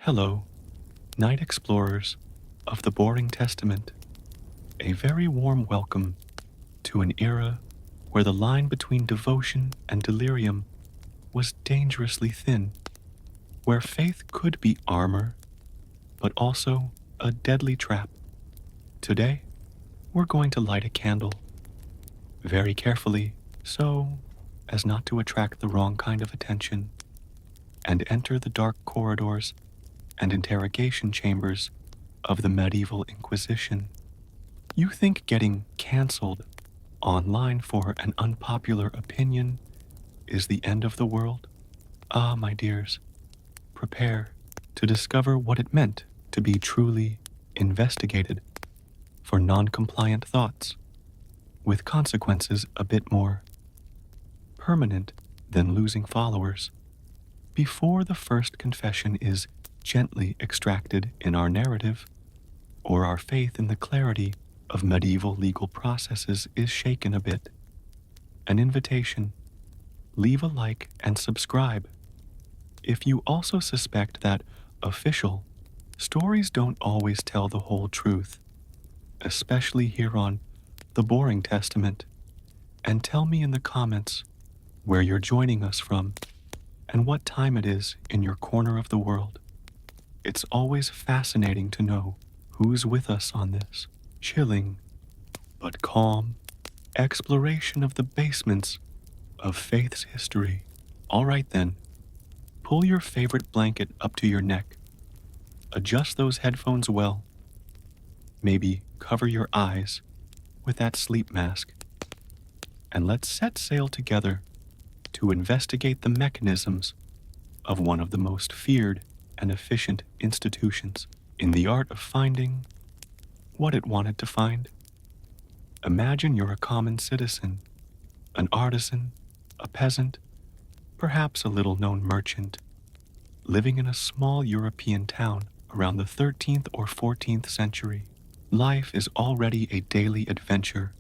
Hello, night explorers of the Boring Testament. A very warm welcome to an era where the line between devotion and delirium was dangerously thin, where faith could be armor, but also a deadly trap. Today, we're going to light a candle, very carefully, so as not to attract the wrong kind of attention, and enter the dark corridors and interrogation chambers of the Medieval Inquisition. You think getting canceled online for an unpopular opinion is the end of the world? Ah, my dears, prepare to discover what it meant to be truly investigated for non-compliant thoughts, with consequences a bit more permanent than losing followers. Before the first confession is gently extracted in our narrative, or our faith in the clarity of medieval legal processes is shaken a bit, an invitation: leave a like and subscribe. If you also suspect that official stories don't always tell the whole truth, especially here on the Boring Testament, and tell me in the comments where you're joining us from and what time it is in your corner of the world. It's always fascinating to know who's with us on this chilling but calm exploration of the basements of faith's history. All right then, pull your favorite blanket up to your neck, adjust those headphones well, maybe cover your eyes with that sleep mask, and let's set sail together to investigate the mechanisms of one of the most feared and efficient institutions in the art of finding what it wanted to find. Imagine you're a common citizen, an artisan, a peasant, perhaps a little-known merchant, living in a small European town around the 13th or 14th century. Life is already a daily adventure,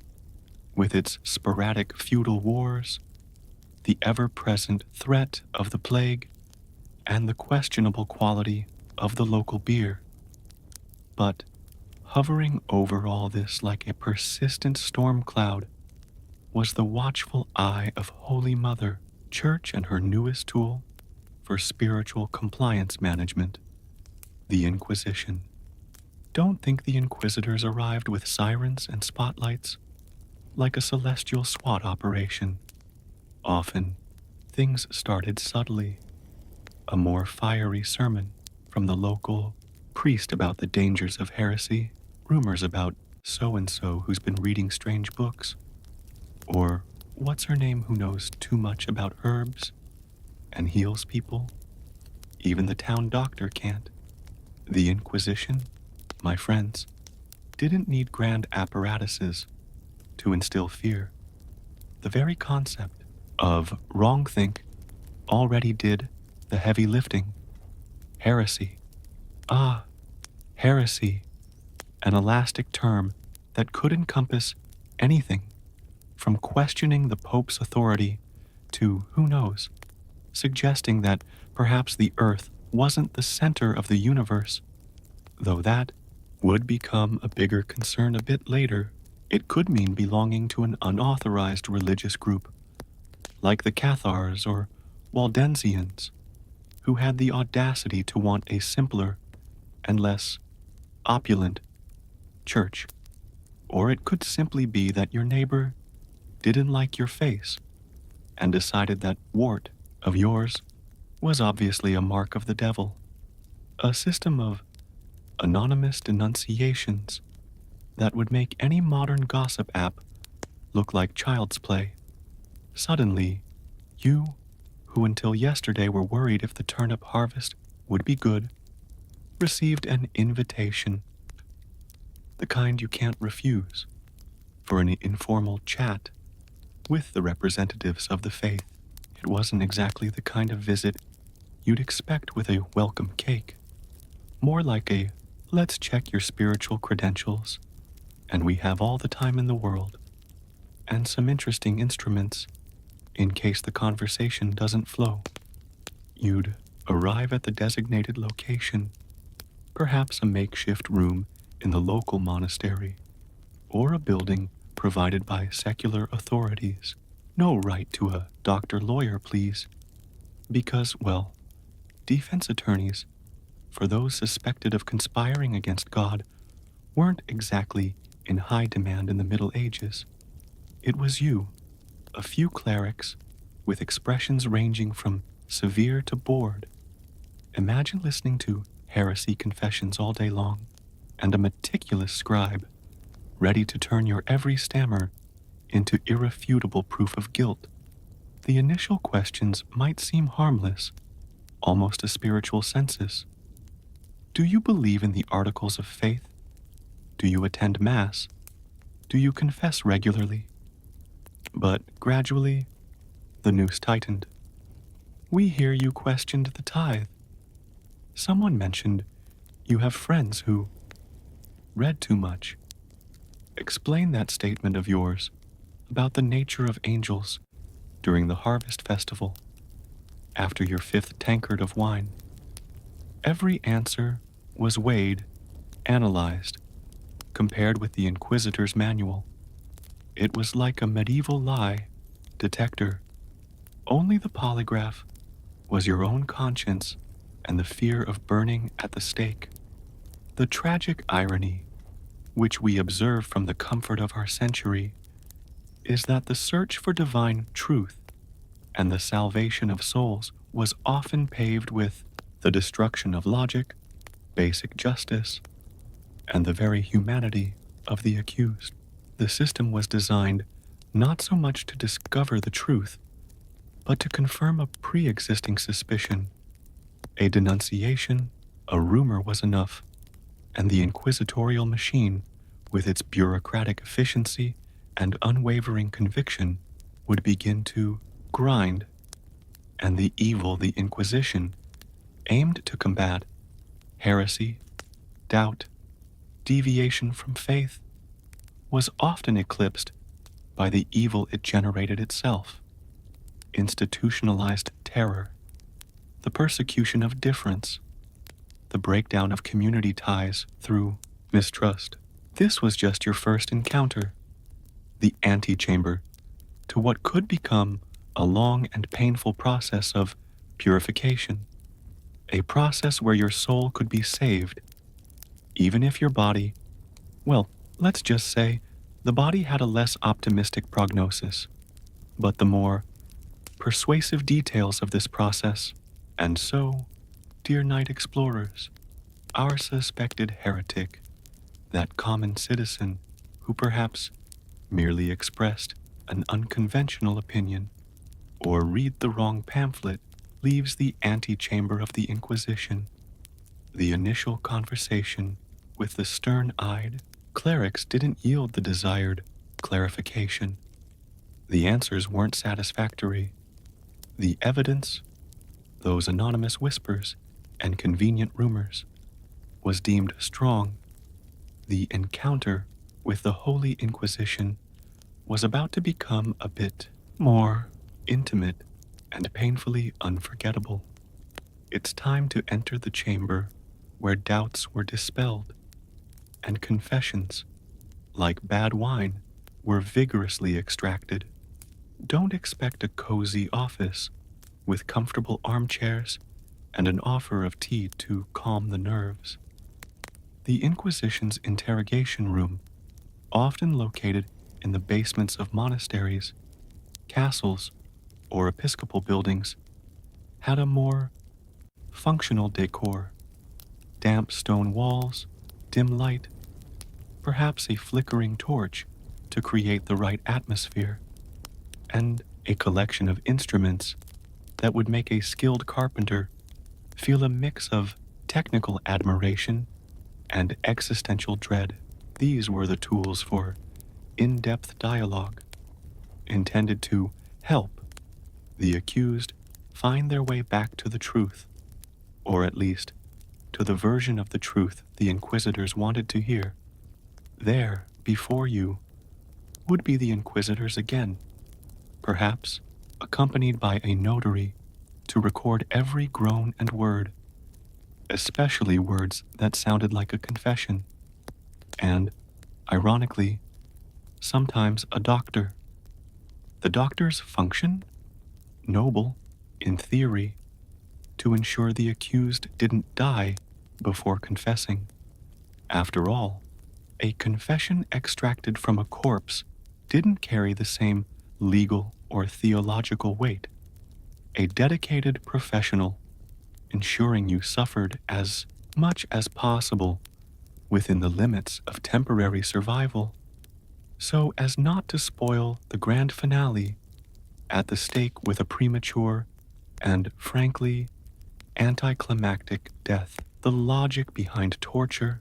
with its sporadic feudal wars, the ever-present threat of the plague, and the questionable quality of the local beer. But hovering over all this like a persistent storm cloud was the watchful eye of Holy Mother, Church, and her newest tool for spiritual compliance management, the Inquisition. Don't think the inquisitors arrived with sirens and spotlights like a celestial SWAT operation. Often, things started subtly. A more fiery sermon from the local priest about the dangers of heresy, rumors about so-and-so who's been reading strange books, or what's her name who knows too much about herbs and heals people. Even the town doctor can't. The Inquisition, my friends, didn't need grand apparatuses to instill fear. The very concept of wrongthink already did the heavy lifting. Heresy. Ah, heresy, an elastic term that could encompass anything from questioning the Pope's authority to, who knows, suggesting that perhaps the earth wasn't the center of the universe, though that would become a bigger concern a bit later. It could mean belonging to an unauthorized religious group, like the Cathars or Waldensians, who had the audacity to want a simpler and less opulent church. Or it could simply be that your neighbor didn't like your face and decided that wart of yours was obviously a mark of the devil. A system of anonymous denunciations that would make any modern gossip app look like child's play. Suddenly, you, who until yesterday were worried if the turnip harvest would be good, received an invitation, the kind you can't refuse, for an informal chat with the representatives of the faith. It wasn't exactly the kind of visit you'd expect with a welcome cake, more like a let's check your spiritual credentials, and we have all the time in the world, and some interesting instruments in case the conversation doesn't flow. You'd arrive at the designated location, perhaps a makeshift room in the local monastery, or a building provided by secular authorities. No right to a doctor-lawyer, please, because, well, defense attorneys, for those suspected of conspiring against God, weren't exactly in high demand in the Middle Ages. It was you, a few clerics, with expressions ranging from severe to bored. Imagine listening to heresy confessions all day long, and a meticulous scribe, ready to turn your every stammer into irrefutable proof of guilt. The initial questions might seem harmless, almost a spiritual census. Do you believe in the articles of faith? Do you attend Mass? Do you confess regularly? But gradually, the noose tightened. We hear you questioned the tithe. Someone mentioned you have friends who read too much. Explain that statement of yours about the nature of angels during the harvest festival, after your 5th tankard of wine. Every answer was weighed, analyzed, compared with the Inquisitor's manual. It was like a medieval lie detector. Only the polygraph was your own conscience and the fear of burning at the stake. The tragic irony, which we observe from the comfort of our century, is that the search for divine truth and the salvation of souls was often paved with the destruction of logic, basic justice, and the very humanity of the accused. The system was designed not so much to discover the truth, but to confirm a pre-existing suspicion. A denunciation, a rumor was enough, and the inquisitorial machine, with its bureaucratic efficiency and unwavering conviction, would begin to grind. And the evil the Inquisition aimed to combat, heresy, doubt, deviation from faith, was often eclipsed by the evil it generated itself: institutionalized terror, the persecution of difference, the breakdown of community ties through mistrust. This was just your first encounter, the antechamber to what could become a long and painful process of purification, a process where your soul could be saved, even if your body, well, let's just say the body had a less optimistic prognosis. But the more persuasive details of this process, and so, dear night explorers, our suspected heretic, that common citizen who perhaps merely expressed an unconventional opinion or read the wrong pamphlet, leaves the antechamber of the Inquisition. The initial conversation with the stern-eyed clerics didn't yield the desired clarification. The answers weren't satisfactory. The evidence, those anonymous whispers and convenient rumors, was deemed strong. The encounter with the Holy Inquisition was about to become a bit more intimate and painfully unforgettable. It's time to enter the chamber where doubts were dispelled and confessions, like bad wine, were vigorously extracted. Don't expect a cozy office with comfortable armchairs and an offer of tea to calm the nerves. The Inquisition's interrogation room, often located in the basements of monasteries, castles, or episcopal buildings, had a more functional decor: damp stone walls, dim light, perhaps a flickering torch to create the right atmosphere, and a collection of instruments that would make a skilled carpenter feel a mix of technical admiration and existential dread. These were the tools for in-depth dialogue, intended to help the accused find their way back to the truth, or at least to the version of the truth the inquisitors wanted to hear. There, before you, would be the inquisitors again, perhaps accompanied by a notary to record every groan and word, especially words that sounded like a confession, and, ironically, sometimes a doctor. The doctor's function? Noble, in theory, to ensure the accused didn't die before confessing. After all, a confession extracted from a corpse didn't carry the same legal or theological weight. A dedicated professional, ensuring you suffered as much as possible within the limits of temporary survival, so as not to spoil the grand finale at the stake with a premature and, frankly, anticlimactic death. The logic behind torture,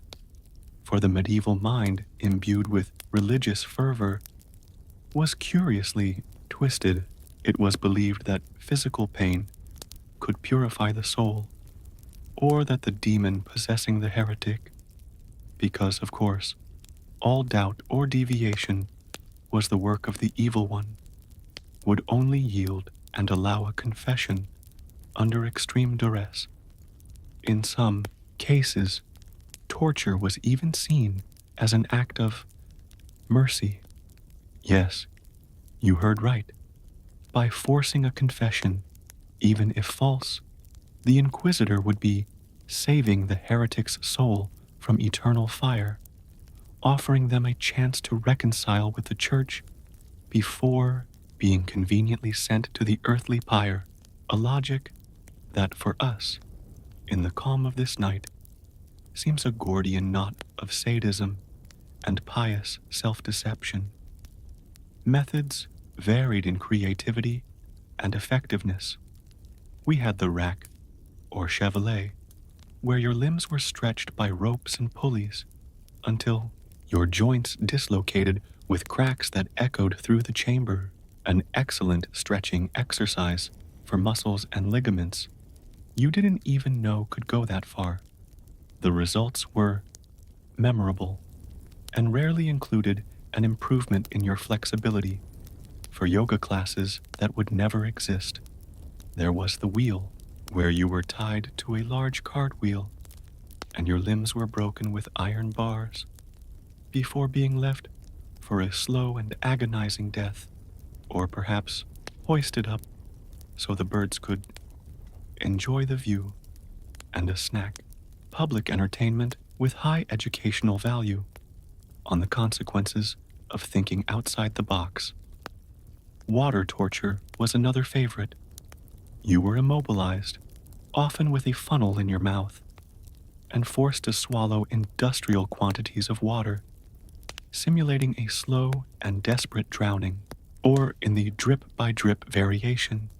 for the medieval mind imbued with religious fervor, was curiously twisted. It was believed that physical pain could purify the soul, or that the demon possessing the heretic, because, of course, all doubt or deviation was the work of the evil one, would only yield and allow a confession under extreme duress. In some cases, torture was even seen as an act of mercy. Yes, you heard right. By forcing a confession, even if false, the inquisitor would be saving the heretic's soul from eternal fire, offering them a chance to reconcile with the church before being conveniently sent to the earthly pyre, a logic that for us, in the calm of this night, seems a Gordian knot of sadism and pious self-deception. Methods varied in creativity and effectiveness. We had the rack, or chevalet, where your limbs were stretched by ropes and pulleys until your joints dislocated with cracks that echoed through the chamber, an excellent stretching exercise for muscles and ligaments you didn't even know could go that far. The results were memorable and rarely included an improvement in your flexibility. For yoga classes that would never exist, there was the wheel, where you were tied to a large cartwheel and your limbs were broken with iron bars before being left for a slow and agonizing death, or perhaps hoisted up so the birds could enjoy the view and a snack. Public entertainment with high educational value on the consequences of thinking outside the box. Water torture was another favorite. You were immobilized, often with a funnel in your mouth, and forced to swallow industrial quantities of water, simulating a slow and desperate drowning. Or in the drip-by-drip variation,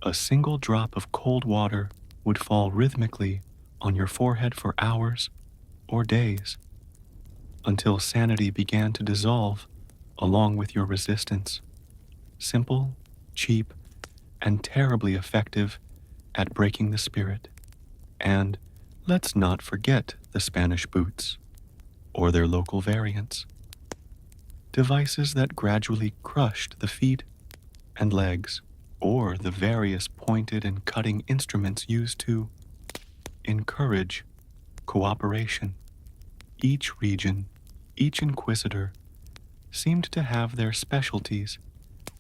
a single drop of cold water would fall rhythmically on your forehead for hours or days, until sanity began to dissolve along with your resistance. Simple, cheap, and terribly effective at breaking the spirit. And let's not forget the Spanish boots, or their local variants. Devices that gradually crushed the feet and legs, or the various pointed and cutting instruments used to encourage cooperation. Each region, each inquisitor, seemed to have their specialties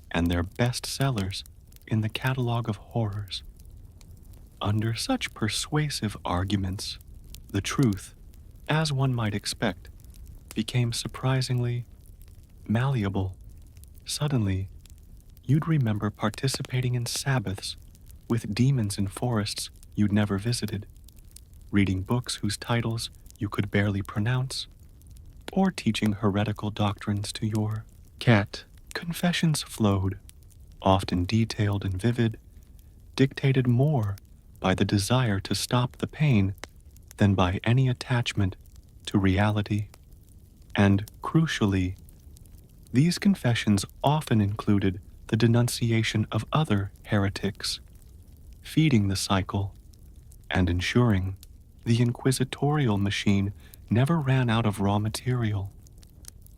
and their best sellers in the catalog of horrors. Under such persuasive arguments, the truth, as one might expect, became surprisingly malleable. Suddenly, you'd remember participating in Sabbaths with demons in forests you'd never visited, reading books whose titles you could barely pronounce, or teaching heretical doctrines to your cat. Confessions flowed, often detailed and vivid, dictated more by the desire to stop the pain than by any attachment to reality. And, crucially, these confessions often included the denunciation of other heretics, feeding the cycle and ensuring the inquisitorial machine never ran out of raw material,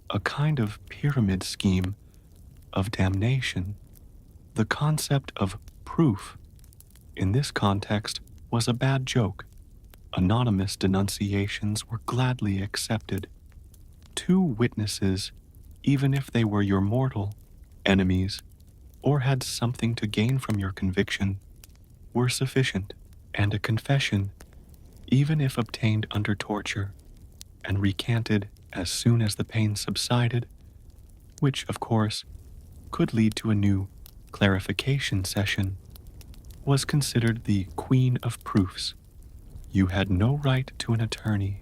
a kind of pyramid scheme of damnation. The concept of proof in this context was a bad joke. Anonymous denunciations were gladly accepted. 2 witnesses, even if they were your mortal enemies or had something to gain from your conviction, were sufficient, and a confession, even if obtained under torture and recanted as soon as the pain subsided, which, of course, could lead to a new clarification session, was considered the queen of proofs. You had no right to an attorney,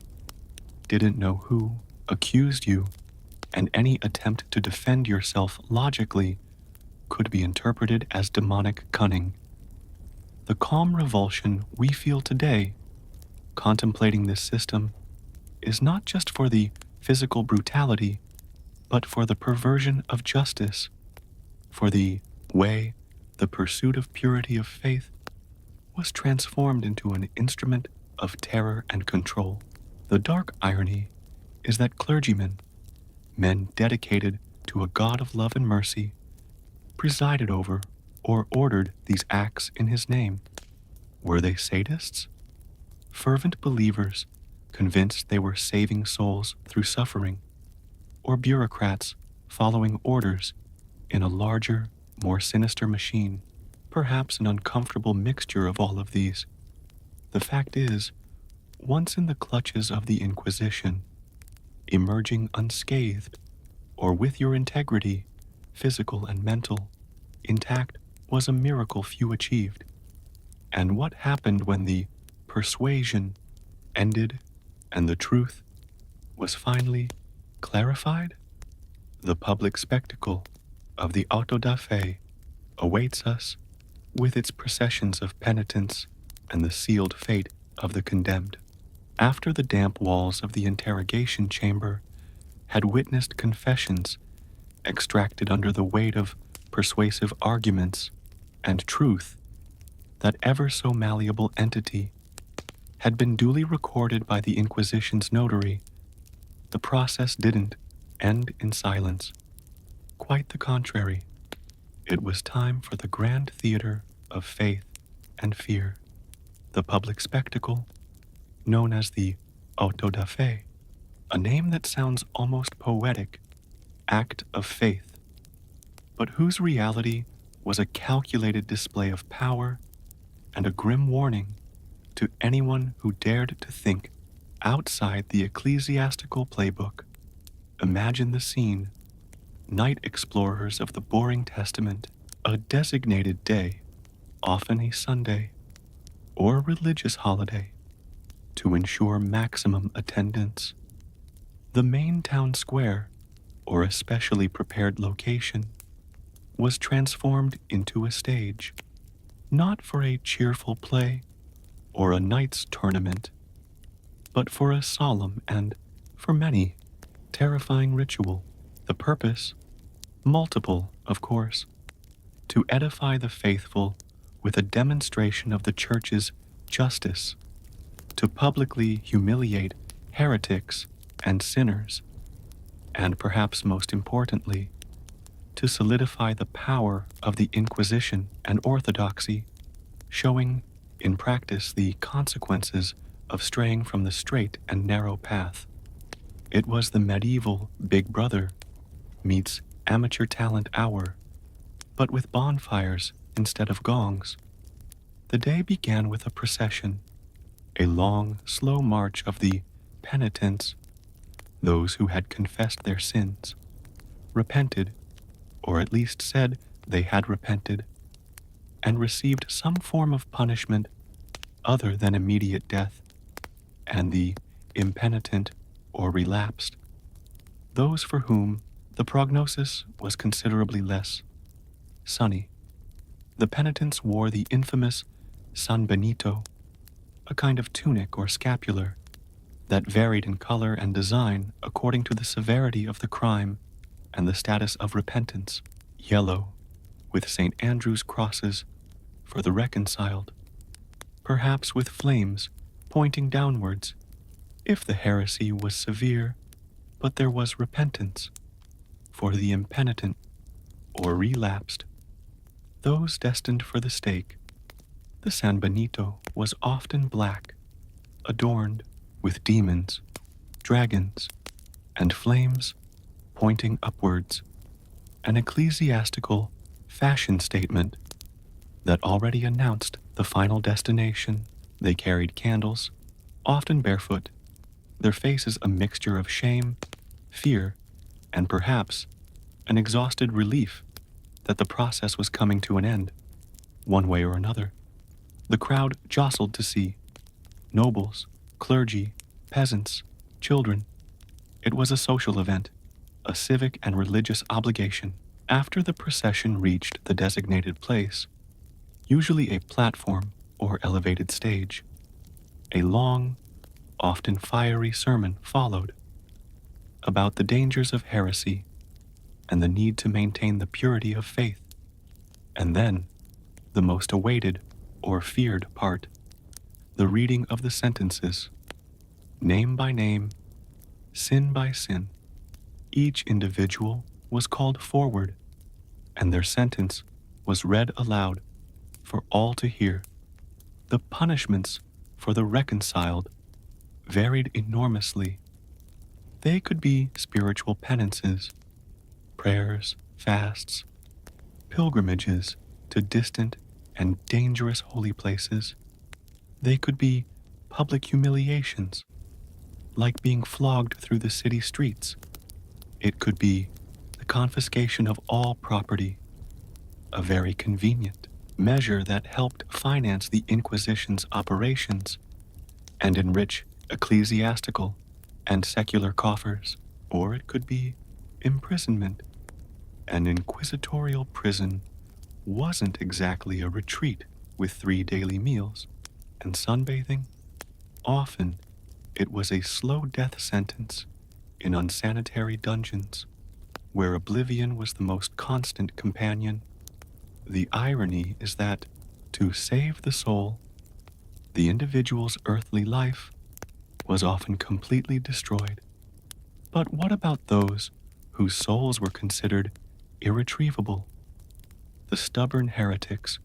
didn't know who accused you, and any attempt to defend yourself logically could be interpreted as demonic cunning. The calm revulsion we feel today, contemplating this system, is not just for the physical brutality, but for the perversion of justice, for the way the pursuit of purity of faith was transformed into an instrument of terror and control. The dark irony is that clergymen, men dedicated to a God of love and mercy, presided over or ordered these acts in his name. Were they sadists? Fervent believers convinced they were saving souls through suffering, or bureaucrats following orders in a larger, more sinister machine? Perhaps an uncomfortable mixture of all of these. The fact is, once in the clutches of the Inquisition, emerging unscathed, or with your integrity, physical and mental, intact, was a miracle few achieved. And what happened when the persuasion ended and the truth was finally clarified? The public spectacle of the auto da fe awaits us with its processions of penitents and the sealed fate of the condemned. After the damp walls of the interrogation chamber had witnessed confessions extracted under the weight of persuasive arguments and truth, that ever so malleable entity had been duly recorded by the Inquisition's notary, the process didn't end in silence. Quite the contrary. It was time for the grand theater of faith and fear, the public spectacle known as the auto da fe, a name that sounds almost poetic, act of faith, but whose reality was a calculated display of power and a grim warning to anyone who dared to think outside the ecclesiastical playbook. Imagine the scene: night explorers of the boring testament, a designated day, often a Sunday, or a religious holiday, to ensure maximum attendance. The main town square, or a specially prepared location, was transformed into a stage, not for a cheerful play or a knight's tournament, but for a solemn and, for many, terrifying ritual. The purpose, multiple, of course, to edify the faithful with a demonstration of the Church's justice, to publicly humiliate heretics and sinners, and perhaps most importantly, to solidify the power of the Inquisition and orthodoxy, showing in practice the consequences of straying from the straight and narrow path. It was the medieval Big Brother meets amateur talent hour, but with bonfires instead of gongs. The day began with a procession, a long, slow march of the penitents, those who had confessed their sins, repented, or at least said they had repented, and received some form of punishment other than immediate death, and the impenitent or relapsed, those for whom the prognosis was considerably less sunny. The penitents wore the infamous San Benito, a kind of tunic or scapular that varied in color and design according to the severity of the crime and the status of repentance: yellow, with St. Andrew's crosses for the reconciled, perhaps with flames pointing downwards, if the heresy was severe, but there was repentance for the impenitent or relapsed, those destined for the stake, The San Benito was often black, adorned with demons, dragons, and flames pointing upwards, an ecclesiastical fashion statement that already announced the final destination. They carried candles, often barefoot, their faces a mixture of shame, fear, and perhaps an exhausted relief that the process was coming to an end, one way or another. The crowd jostled to see nobles, clergy, peasants, children. It was a social event, a civic and religious obligation. After the procession reached the designated place, usually a platform or elevated stage, a long, often fiery sermon followed about the dangers of heresy and the need to maintain the purity of faith. And then, the most awaited or feared part, the reading of the sentences, name by name, sin by sin. Each individual was called forward, and their sentence was read aloud for all to hear. The punishments for the reconciled varied enormously. They could be spiritual penances, prayers, fasts, pilgrimages to distant and dangerous holy places. They could be public humiliations, like being flogged through the city streets. It could be the confiscation of all property, a very convenient measure that helped finance the Inquisition's operations and enrich ecclesiastical and secular coffers. Or it could be imprisonment. An inquisitorial prison wasn't exactly a retreat with 3 daily meals and sunbathing. Often, it was a slow death sentence in unsanitary dungeons, where oblivion was the most constant companion. The irony is that, to save the soul, the individual's earthly life was often completely destroyed. But what about those whose souls were considered irretrievable? The stubborn heretics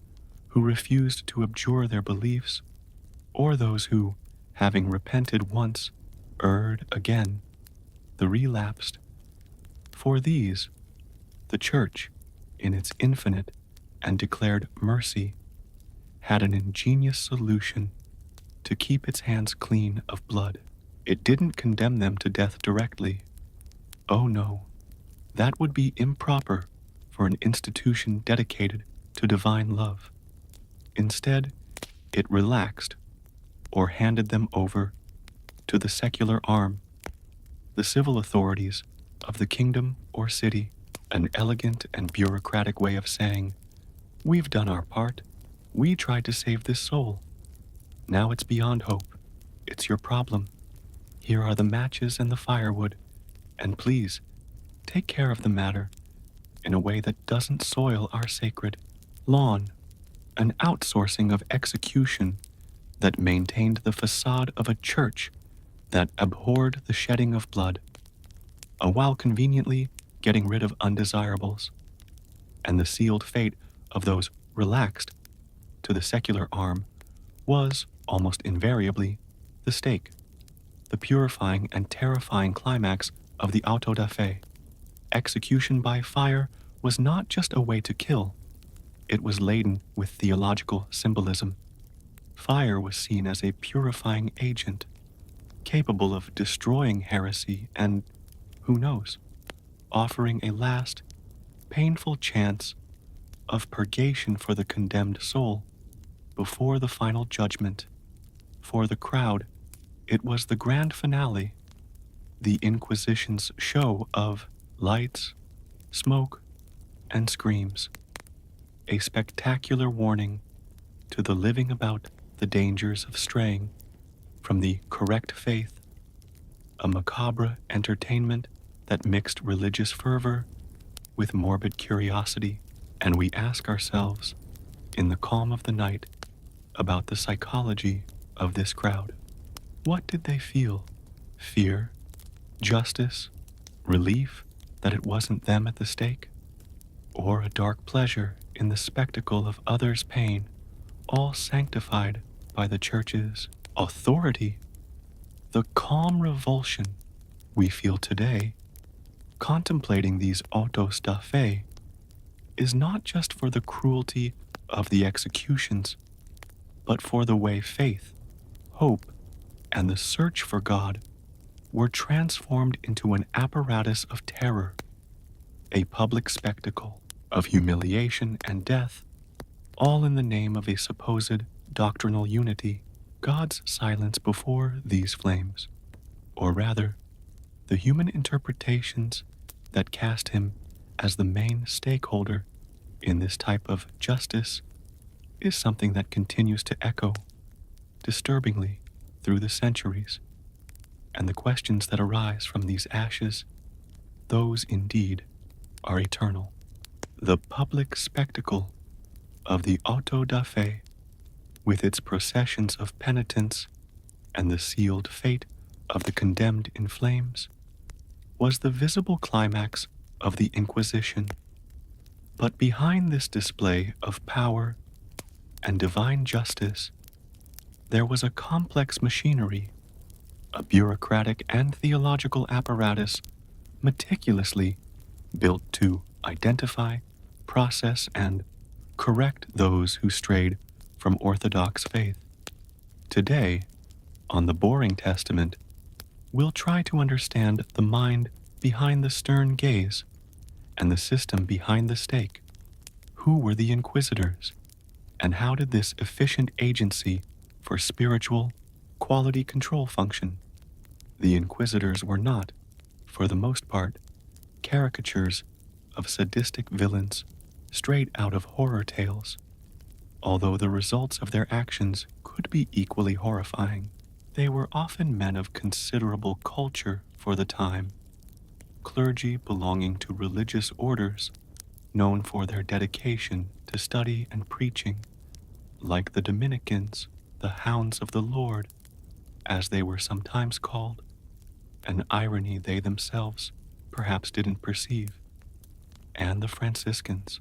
who refused to abjure their beliefs, or those who, having repented once, erred again, the relapsed. For these, the Church, in its infinite and declared mercy, had an ingenious solution to keep its hands clean of blood. It didn't condemn them to death directly. Oh no, that would be improper for an institution dedicated to divine love. Instead, it relaxed or handed them over to the secular arm, the civil authorities of the kingdom or city, an elegant and bureaucratic way of saying, "We've done our part. We tried to save this soul. Now it's beyond hope. It's your problem. Here are the matches and the firewood, and please, take care of the matter in a way that doesn't soil our sacred lawn." An outsourcing of execution that maintained the facade of a church that abhorred the shedding of blood, while conveniently getting rid of undesirables, and the sealed fate of those relaxed to the secular arm was, almost invariably, the stake, the purifying and terrifying climax of the auto da fe. Execution by fire was not just a way to kill, it was laden with theological symbolism. Fire was seen as a purifying agent, capable of destroying heresy and, who knows, offering a last, painful chance of purgation for the condemned soul before the final judgment. For the crowd, it was the grand finale, the Inquisition's show of lights, smoke, and screams, a spectacular warning to the living about the dangers of straying from the correct faith, a macabre entertainment that mixed religious fervor with morbid curiosity. And we ask ourselves, in the calm of the night, about the psychology of this crowd. What did they feel? Fear? Justice? Relief that it wasn't them at the stake? Or a dark pleasure in the spectacle of others' pain, all sanctified by the Church's authority. The calm revulsion we feel today, contemplating these autos da fe, is not just for the cruelty of the executions, but for the way faith, hope, and the search for God were transformed into an apparatus of terror, a public spectacle of humiliation and death, all in the name of a supposed doctrinal unity. God's silence before these flames, or rather, the human interpretations that cast him as the main stakeholder in this type of justice, is something that continues to echo disturbingly through the centuries, and the questions that arise from these ashes, those indeed are eternal. The public spectacle of the auto da fe, with its processions of penitence and the sealed fate of the condemned in flames, was the visible climax of the Inquisition. But behind this display of power and divine justice, there was a complex machinery, a bureaucratic and theological apparatus meticulously built to identify, process, and correct those who strayed from orthodox faith. Today, on the Boring Testament, we'll try to understand the mind behind the stern gaze and the system behind the stake. Who were the inquisitors, and how did this efficient agency for spiritual quality control function? The inquisitors were not, for the most part, caricatures of sadistic villains straight out of horror tales, although the results of their actions could be equally horrifying. They were often men of considerable culture for the time, clergy belonging to religious orders known for their dedication to study and preaching, like the Dominicans, the Hounds of the Lord, as they were sometimes called, an irony they themselves perhaps didn't perceive, and the Franciscans.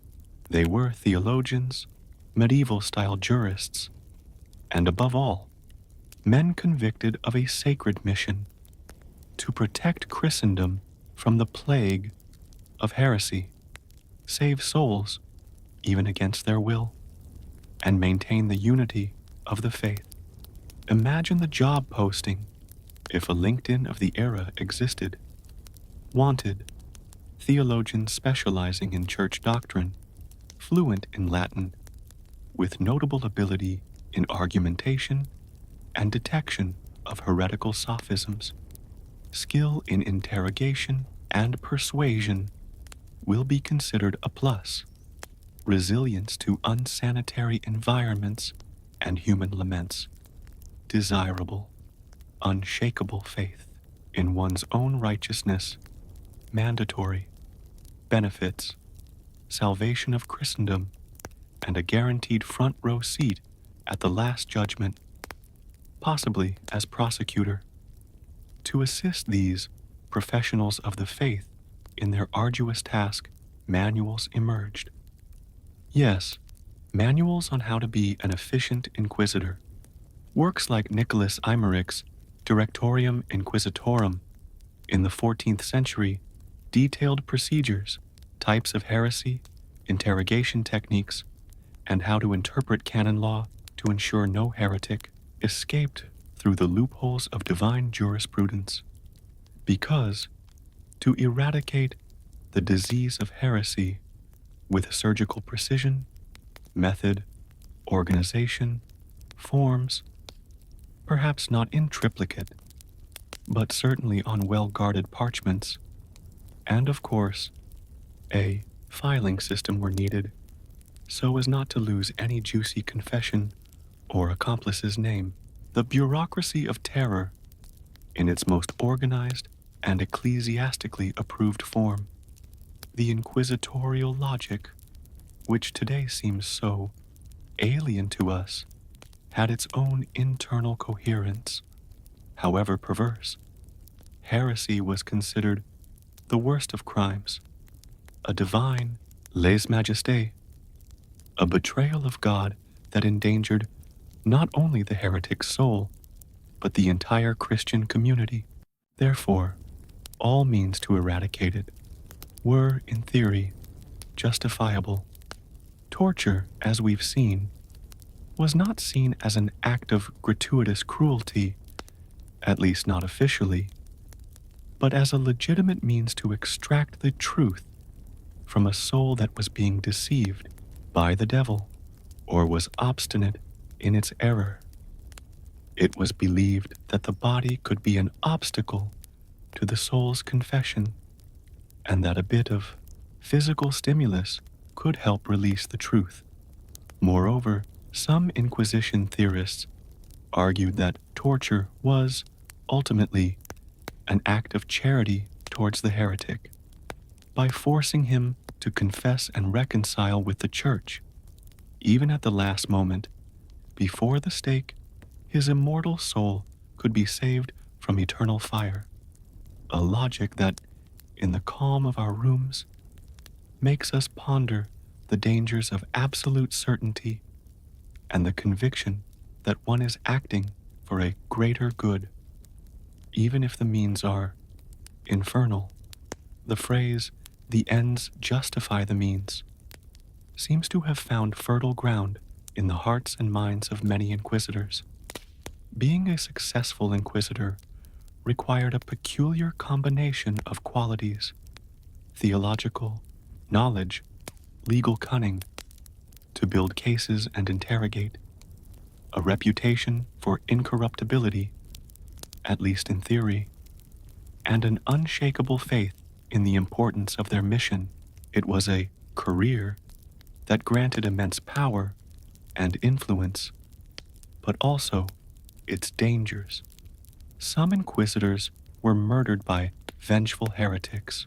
They were theologians, medieval-style jurists, and above all, men convicted of a sacred mission to protect Christendom from the plague of heresy, save souls, even against their will, and maintain the unity of the faith. Imagine the job posting, if a LinkedIn of the era existed. Wanted, theologian specializing in church doctrine, fluent in Latin, with notable ability in argumentation and detection of heretical sophisms. Skill in interrogation and persuasion will be considered a plus. Resilience to unsanitary environments and human laments. Desirable, unshakable faith in one's own righteousness. Mandatory. Benefits. Salvation of Christendom and a guaranteed front row seat at the Last Judgment, possibly as prosecutor. To assist these professionals of the faith in their arduous task, manuals emerged. Yes, manuals on how to be an efficient inquisitor. Works like Nicholas Eimerich's Directorium Inquisitorum in the 14th century detailed procedures, types of heresy, interrogation techniques, and how to interpret canon law to ensure no heretic escaped through the loopholes of divine jurisprudence. Because, to eradicate the disease of heresy with surgical precision, method, organization, forms, perhaps not in triplicate, but certainly on well-guarded parchments, and of course, a filing system were needed, so as not to lose any juicy confession or accomplice's name. The bureaucracy of terror, in its most organized and ecclesiastically approved form. The inquisitorial logic, which today seems so alien to us, had its own internal coherence, however perverse. Heresy was considered the worst of crimes, a divine lèse majesté, a betrayal of God that endangered not only the heretic's soul, but the entire Christian community. Therefore, all means to eradicate it were, in theory, justifiable. Torture, as we've seen, was not seen as an act of gratuitous cruelty, at least not officially, but as a legitimate means to extract the truth from a soul that was being deceived by the devil or was obstinate in its error. It was believed that the body could be an obstacle to the soul's confession, and that a bit of physical stimulus could help release the truth. Moreover, some Inquisition theorists argued that torture was, ultimately, an act of charity towards the heretic, by forcing him to confess and reconcile with the Church. Even at the last moment, before the stake, his immortal soul could be saved from eternal fire. A logic that, in the calm of our rooms, makes us ponder the dangers of absolute certainty and the conviction that one is acting for a greater good, even if the means are infernal. The phrase, "the ends justify the means," seems to have found fertile ground in the hearts and minds of many inquisitors. Being a successful inquisitor required a peculiar combination of qualities: theological knowledge, legal cunning, to build cases and interrogate, a reputation for incorruptibility, at least in theory, and an unshakable faith in the importance of their mission. It was a career that granted immense power and influence, but also its dangers. Some inquisitors were murdered by vengeful heretics,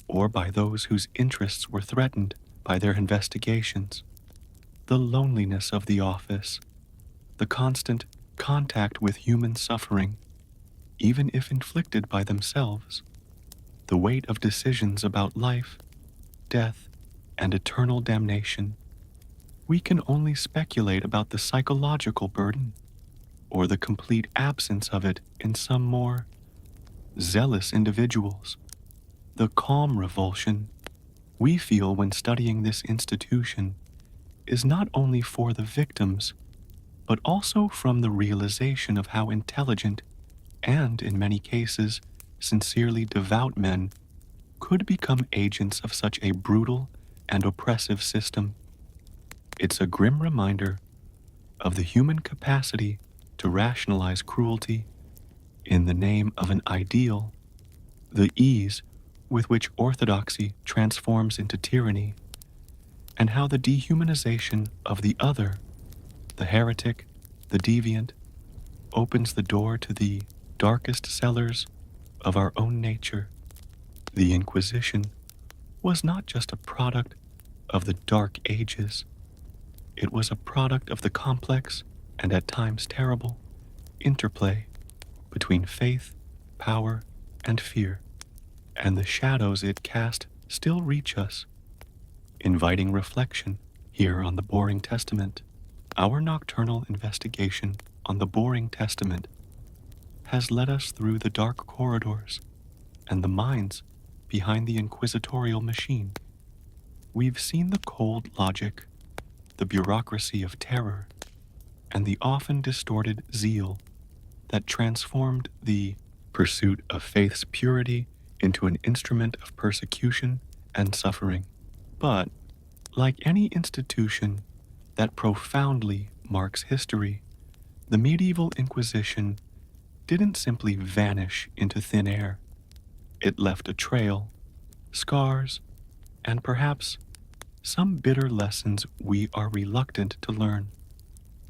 or by those whose interests were threatened by their investigations. The loneliness of the office, the constant contact with human suffering, even if inflicted by themselves, the weight of decisions about life, death, and eternal damnation. We can only speculate about the psychological burden, or the complete absence of it in some more zealous individuals. The calm revulsion we feel when studying this institution is not only for the victims, but also from the realization of how intelligent and, in many cases, sincerely devout men could become agents of such a brutal and oppressive system. It's a grim reminder of the human capacity to rationalize cruelty in the name of an ideal, the ease with which orthodoxy transforms into tyranny, and how the dehumanization of the other, the heretic, the deviant, opens the door to the darkest cellars of our own nature. The Inquisition was not just a product of the Dark Ages. It was a product of the complex and at times terrible interplay between faith, power, and fear, and the shadows it cast still reach us, inviting reflection here on the Boring Testament. Our nocturnal investigation on the Boring Testament has led us through the dark corridors and the minds behind the inquisitorial machine. We've seen the cold logic, the bureaucracy of terror, and the often distorted zeal that transformed the pursuit of faith's purity into an instrument of persecution and suffering. But, like any institution that profoundly marks history, the Medieval Inquisition didn't simply vanish into thin air. It left a trail, scars, and perhaps some bitter lessons we are reluctant to learn.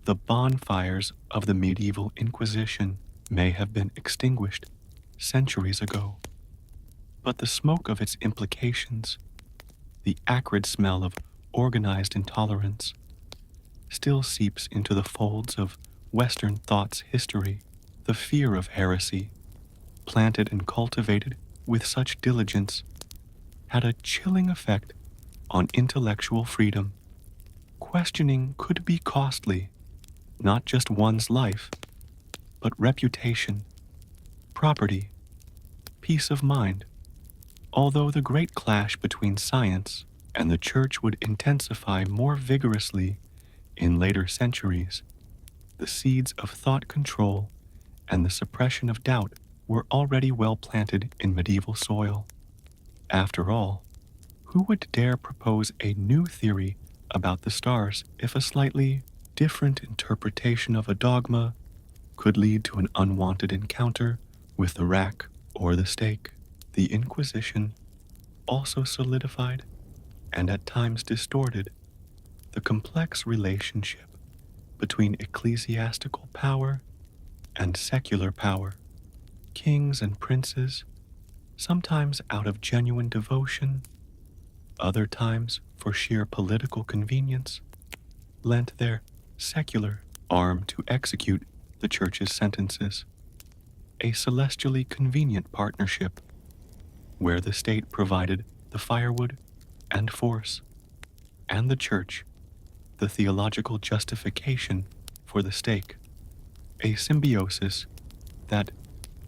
The bonfires of the Medieval Inquisition may have been extinguished centuries ago, but the smoke of its implications, the acrid smell of organized intolerance, still seeps into the folds of Western thought's history. The fear of heresy, planted and cultivated with such diligence, had a chilling effect on intellectual freedom. questioning could be costly, not just one's life, but reputation, property, peace of mind. Although the great clash between science and the church would intensify more vigorously in later centuries, the seeds of thought control and the suppression of doubt were already well planted in medieval soil. After all, who would dare propose a new theory about the stars if a slightly different interpretation of a dogma could lead to an unwanted encounter with the rack or the stake? The Inquisition also solidified, and at times distorted, the complex relationship between ecclesiastical power and secular power. Kings and princes, sometimes out of genuine devotion, other times for sheer political convenience, lent their secular arm to execute the church's sentences, a celestially convenient partnership where the state provided the firewood and force, and the church the theological justification for the stake, a symbiosis that,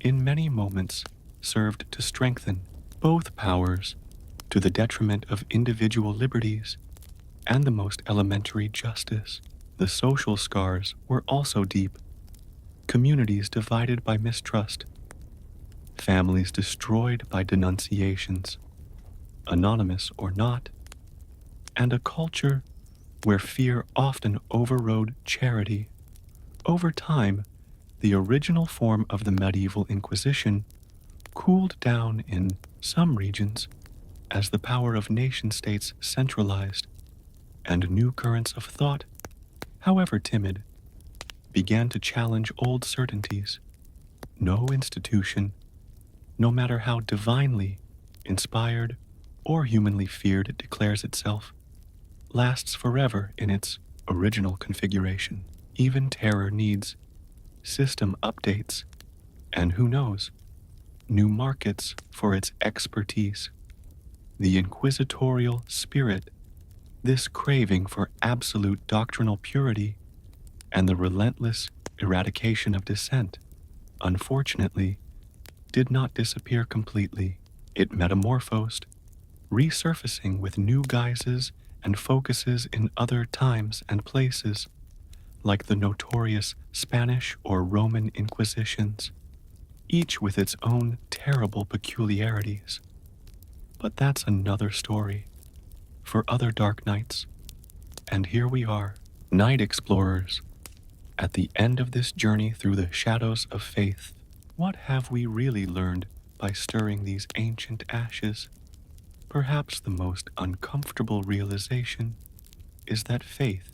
in many moments, served to strengthen both powers to the detriment of individual liberties and the most elementary justice. The social scars were also deep. Communities divided by mistrust, families destroyed by denunciations, anonymous or not, and a culture where fear often overrode charity. Over time, the original form of the medieval Inquisition cooled down in some regions as the power of nation-states centralized, and new currents of thought, however timid, began to challenge old certainties. No institution, no matter how divinely inspired or humanly feared it declares itself, lasts forever in its original configuration. Even terror needs system updates, and who knows, new markets for its expertise. The inquisitorial spirit, this craving for absolute doctrinal purity, and the relentless eradication of dissent, unfortunately, did not disappear completely. It metamorphosed, resurfacing with new guises and focuses in other times and places, like the notorious Spanish or Roman Inquisitions, each with its own terrible peculiarities. But that's another story, for other dark nights. And here we are, night explorers, at the end of this journey through the shadows of faith. What have we really learned by stirring these ancient ashes? Perhaps the most uncomfortable realization is that faith,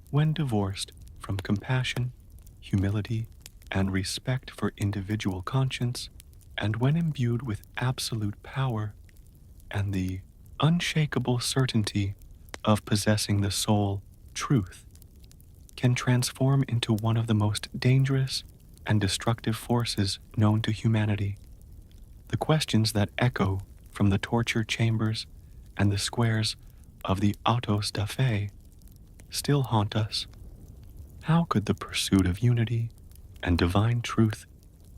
when divorced from compassion, humility, and respect for individual conscience, and when imbued with absolute power and the unshakable certainty of possessing the sole truth, can transform into one of the most dangerous and destructive forces known to humanity. The questions that echo from the torture chambers and the squares of the autos da fe still haunt us. How could the pursuit of unity and divine truth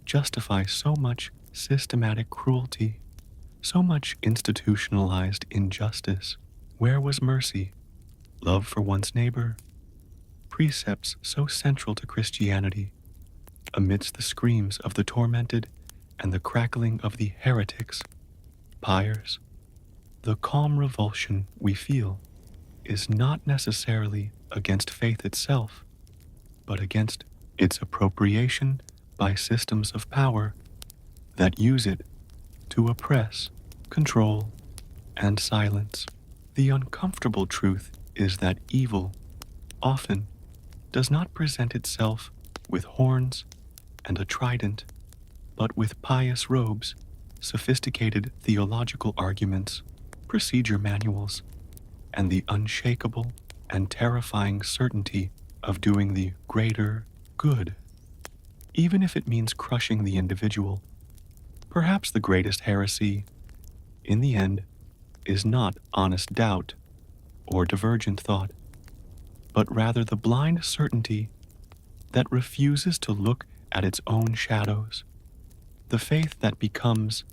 justify so much systematic cruelty, so much institutionalized injustice? Where was mercy, love for one's neighbor, precepts so central to Christianity, amidst the screams of the tormented and the crackling of the heretics, pyres? The calm revulsion we feel is not necessarily against faith itself, but against its appropriation by systems of power that use it to oppress, control, and silence. The uncomfortable truth is that evil often does not present itself with horns and a trident, but with pious robes, sophisticated theological arguments, procedure manuals, and the unshakable and terrifying certainty of doing the greater good, even if it means crushing the individual. Perhaps the greatest heresy, in the end, is not honest doubt or divergent thought, but rather the blind certainty that refuses to look at its own shadows, the faith that becomes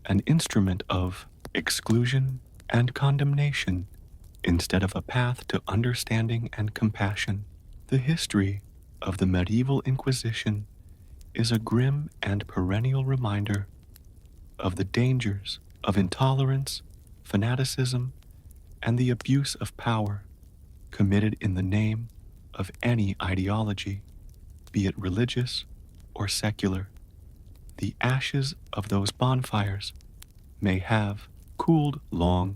an instrument of exclusion and condemnation instead of a path to understanding and compassion. The history of the Medieval Inquisition is a grim and perennial reminder of the dangers of intolerance, fanaticism, and the abuse of power committed in the name of any ideology, be it religious or secular. The ashes of those bonfires may have cooled long,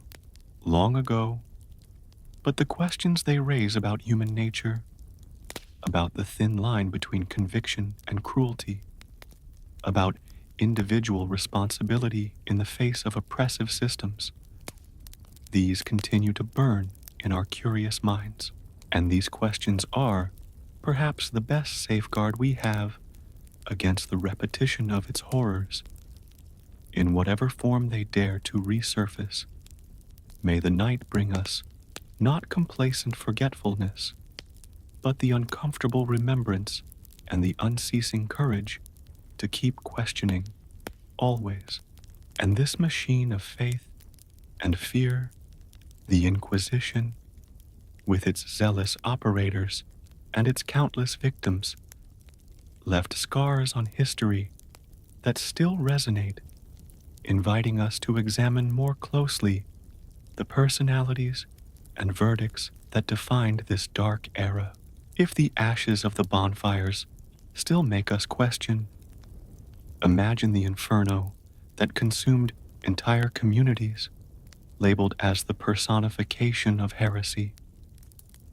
long ago, but the questions they raise about human nature, about the thin line between conviction and cruelty, about individual responsibility in the face of oppressive systems, these continue to burn in our curious minds. And these questions are, perhaps, the best safeguard we have against the repetition of its horrors, in whatever form they dare to resurface. May the night bring us not complacent forgetfulness, but the uncomfortable remembrance and the unceasing courage to keep questioning, always. And this machine of faith and fear, the Inquisition, with its zealous operators and its countless victims, left scars on history that still resonate, inviting us to examine more closely the personalities and verdicts that defined this dark era. If the ashes of the bonfires still make us question, imagine the inferno that consumed entire communities, labeled as the personification of heresy,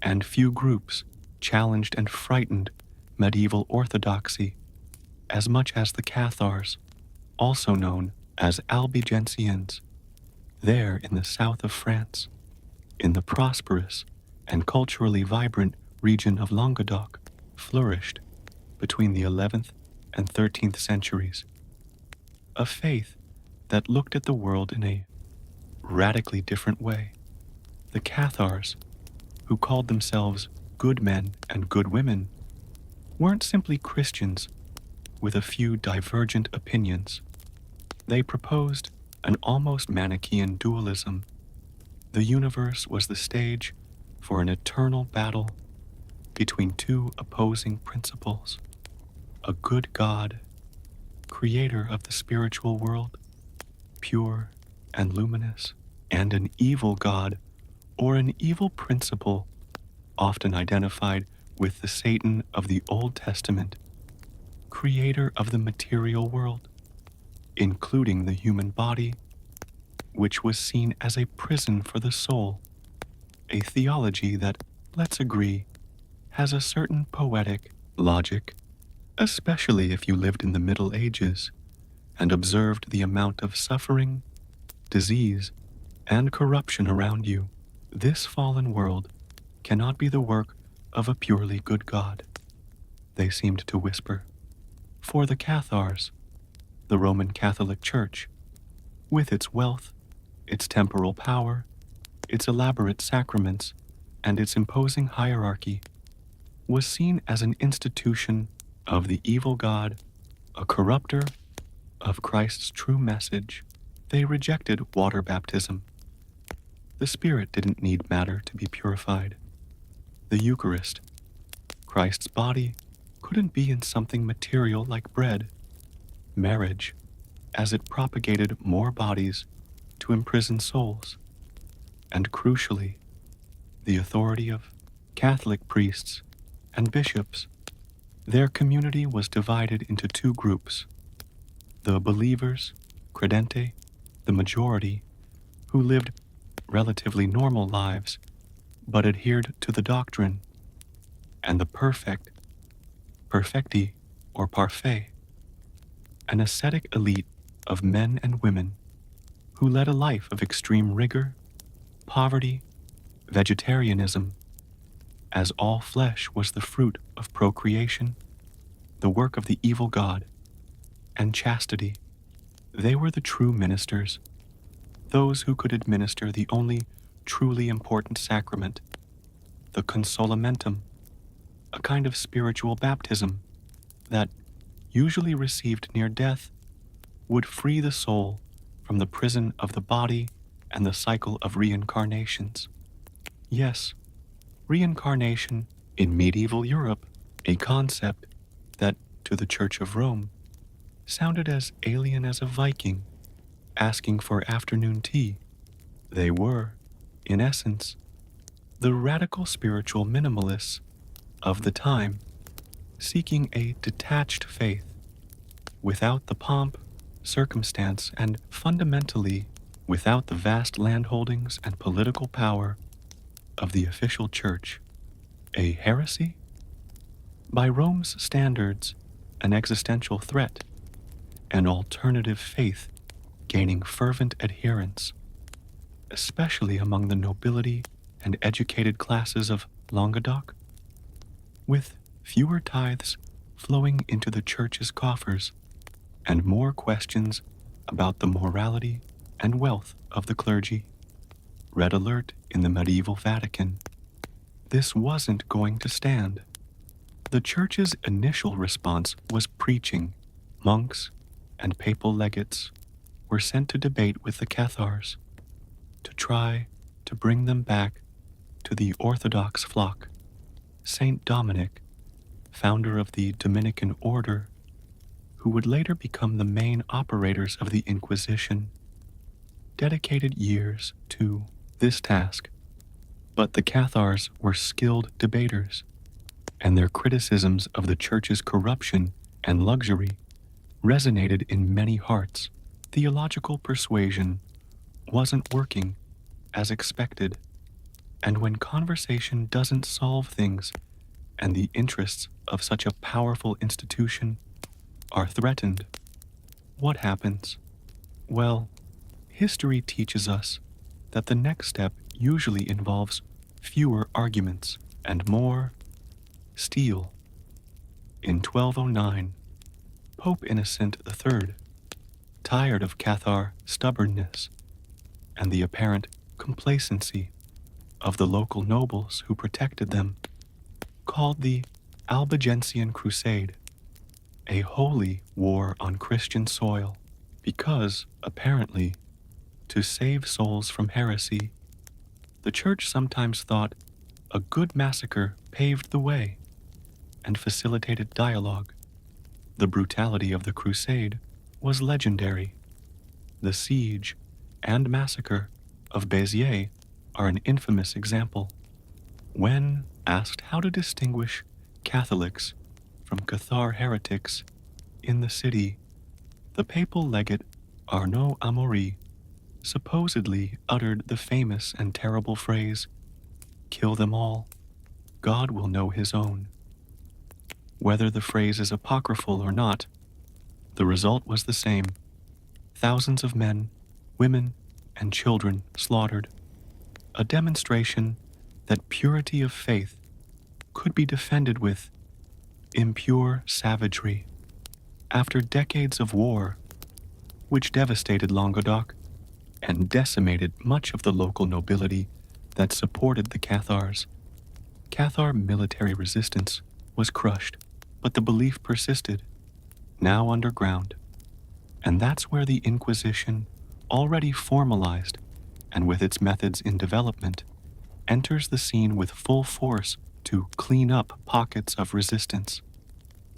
and few groups challenged and frightened medieval orthodoxy as much as the Cathars, also known as Waldensians, there in the south of France, in the prosperous and culturally vibrant region of Languedoc, flourished between the 11th and 13th centuries. A faith that looked at the world in a radically different way. The Cathars, who called themselves good men and good women, weren't simply Christians with a few divergent opinions. They proposed an almost Manichaean dualism. The universe was the stage for an eternal battle between two opposing principles: a good God, creator of the spiritual world, pure and luminous, and an evil God, or an evil principle, often identified with the Satan of the Old Testament, creator of the material world, including the human body, which was seen as a prison for the soul, a theology that, let's agree, has a certain poetic logic, especially if you lived in the Middle Ages and observed the amount of suffering, disease, and corruption around you. This fallen world cannot be the work of a purely good God, they seemed to whisper. For the Cathars, the Roman Catholic Church, with its wealth, its temporal power, its elaborate sacraments, and its imposing hierarchy, was seen as an institution of the evil God, a corrupter of Christ's true message. They rejected water baptism. The Spirit didn't need matter to be purified. The Eucharist, Christ's body, couldn't be in something material like bread. Marriage, as it propagated more bodies to imprison souls. And crucially, the authority of Catholic priests and bishops. Their community was divided into two groups: the believers, credente, the majority, who lived relatively normal lives but adhered to the doctrine, and the perfecti, or parfait, an ascetic elite of men and women who led a life of extreme rigor, poverty, vegetarianism, as all flesh was the fruit of procreation, the work of the evil God, and chastity. They were the true ministers, those who could administer the only truly important sacrament, the consolamentum, a kind of spiritual baptism that, usually received near death, would free the soul from the prison of the body and the cycle of reincarnations. Yes, reincarnation in medieval Europe, a concept that, to the Church of Rome, sounded as alien as a Viking asking for afternoon tea. They were, in essence, the radical spiritual minimalists of the time, seeking a detached faith without the pomp, circumstance, and fundamentally without the vast landholdings and political power of the official church. A heresy? By Rome's standards, an existential threat, an alternative faith gaining fervent adherents, especially among the nobility and educated classes of Languedoc, with fewer tithes flowing into the church's coffers and more questions about the morality and wealth of the clergy. Red alert in the medieval Vatican. This wasn't going to stand. The church's initial response was preaching. Monks and papal legates were sent to debate with the Cathars to try to bring them back to the Orthodox flock. Saint Dominic, founder of the Dominican order, who would later become the main operators of the Inquisition, dedicated years to this task. But the Cathars were skilled debaters, and their criticisms of the church's corruption and luxury resonated in many hearts. Theological persuasion wasn't working as expected, and when conversation doesn't solve things and the interests of such a powerful institution are threatened, what happens? Well, history teaches us that the next step usually involves fewer arguments and more steel. In 1209, Pope Innocent III, tired of Cathar stubbornness and the apparent complacency of the local nobles who protected them, called the Albigensian Crusade a holy war on Christian soil, because, apparently, to save souls from heresy, the church sometimes thought a good massacre paved the way and facilitated dialogue. The brutality of the crusade was legendary. The siege and massacre of Béziers are an infamous example. When asked how to distinguish Catholics from Cathar heretics in the city, the papal legate Arnaud Amaury supposedly uttered the famous and terrible phrase, "Kill them all, God will know his own." Whether the phrase is apocryphal or not, the result was the same. Thousands of men, women, and children slaughtered. A demonstration that purity of faith could be defended with impure savagery. After decades of war, which devastated Languedoc and decimated much of the local nobility that supported the Cathars, Cathar military resistance was crushed, but the belief persisted, now underground. And that's where the Inquisition, already formalized and with its methods in development, enters the scene with full force to clean up pockets of resistance,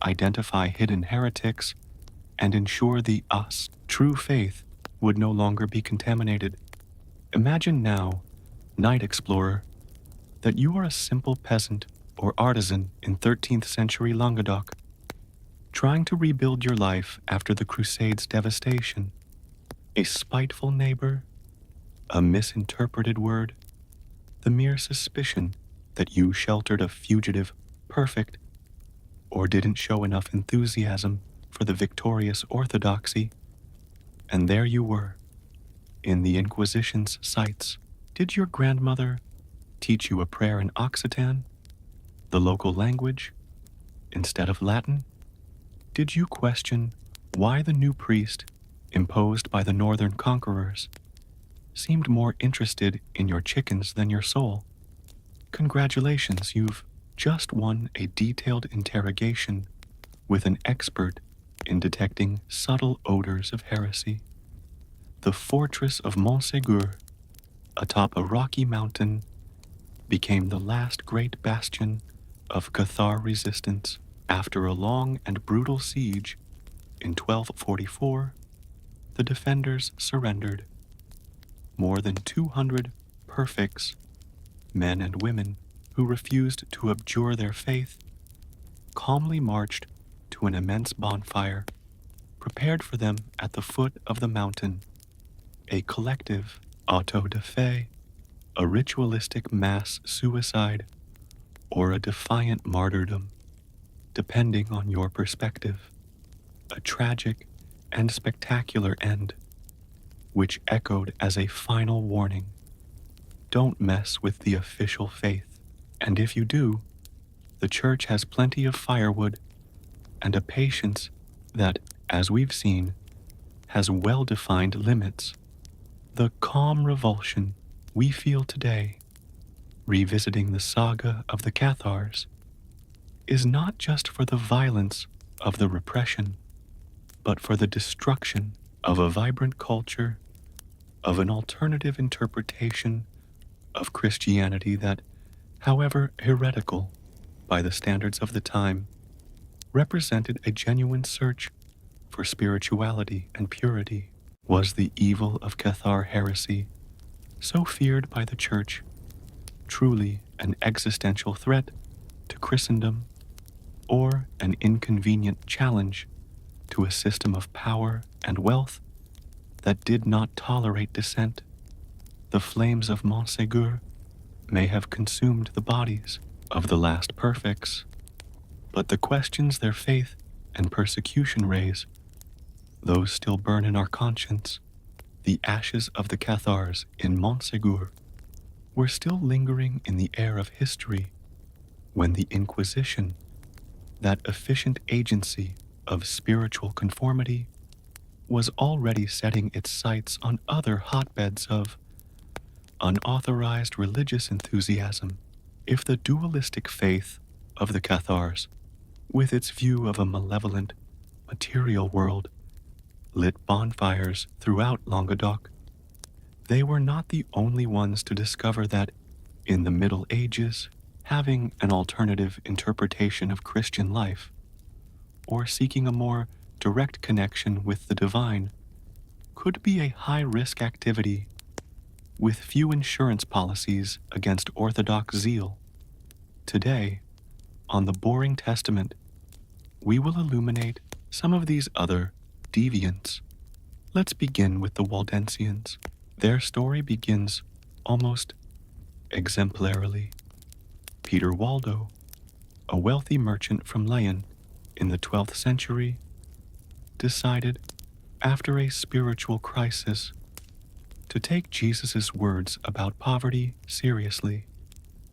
identify hidden heretics, and ensure the true faith would no longer be contaminated. Imagine now, night explorer, that you are a simple peasant or artisan in 13th century Languedoc, trying to rebuild your life after the Crusade's devastation. A spiteful neighbor, a misinterpreted word, the mere suspicion that you sheltered a fugitive perfect, or didn't show enough enthusiasm for the victorious orthodoxy, and there you were, in the Inquisition's sights. Did your grandmother teach you a prayer in Occitan, the local language, instead of Latin? Did you question why the new priest, imposed by the northern conquerors, seemed more interested in your chickens than your soul? Congratulations, you've just won a detailed interrogation with an expert in detecting subtle odors of heresy. The fortress of Montségur, atop a rocky mountain, became the last great bastion of Cathar resistance. After a long and brutal siege in 1244, the defenders surrendered. More than 200 perfects, men and women who refused to abjure their faith, calmly marched to an immense bonfire prepared for them at the foot of the mountain, a collective auto-da-fe, a ritualistic mass suicide, or a defiant martyrdom, depending on your perspective. A tragic and spectacular end, which echoed as a final warning. Don't mess with the official faith, and if you do, the church has plenty of firewood and a patience that, as we've seen, has well-defined limits. The calm revulsion we feel today, revisiting the saga of the Cathars, is not just for the violence of the repression, but for the destruction of a vibrant culture, of an alternative interpretation of Christianity that, however heretical by the standards of the time, represented a genuine search for spirituality and purity. Was the evil of Cathar heresy, so feared by the Church, truly an existential threat to Christendom, or an inconvenient challenge to a system of power and wealth that did not tolerate dissent? The flames of Montségur may have consumed the bodies of the last perfects, but the questions their faith and persecution raise, those still burn in our conscience. The ashes of the Cathars in Montségur were still lingering in the air of history when the Inquisition, that efficient agency of spiritual conformity, was already setting its sights on other hotbeds of unauthorized religious enthusiasm. If the dualistic faith of the Cathars, with its view of a malevolent, material world, lit bonfires throughout Languedoc, they were not the only ones to discover that, in the Middle Ages, having an alternative interpretation of Christian life, or seeking a more direct connection with the divine, could be a high-risk activity with few insurance policies against orthodox zeal. Today, on the Boring Testament, we will illuminate some of these other deviants. Let's begin with the Waldensians. Their story begins almost exemplarily. Peter Waldo, a wealthy merchant from Lyon in the 12th century, decided, after a spiritual crisis, to take Jesus' words about poverty seriously.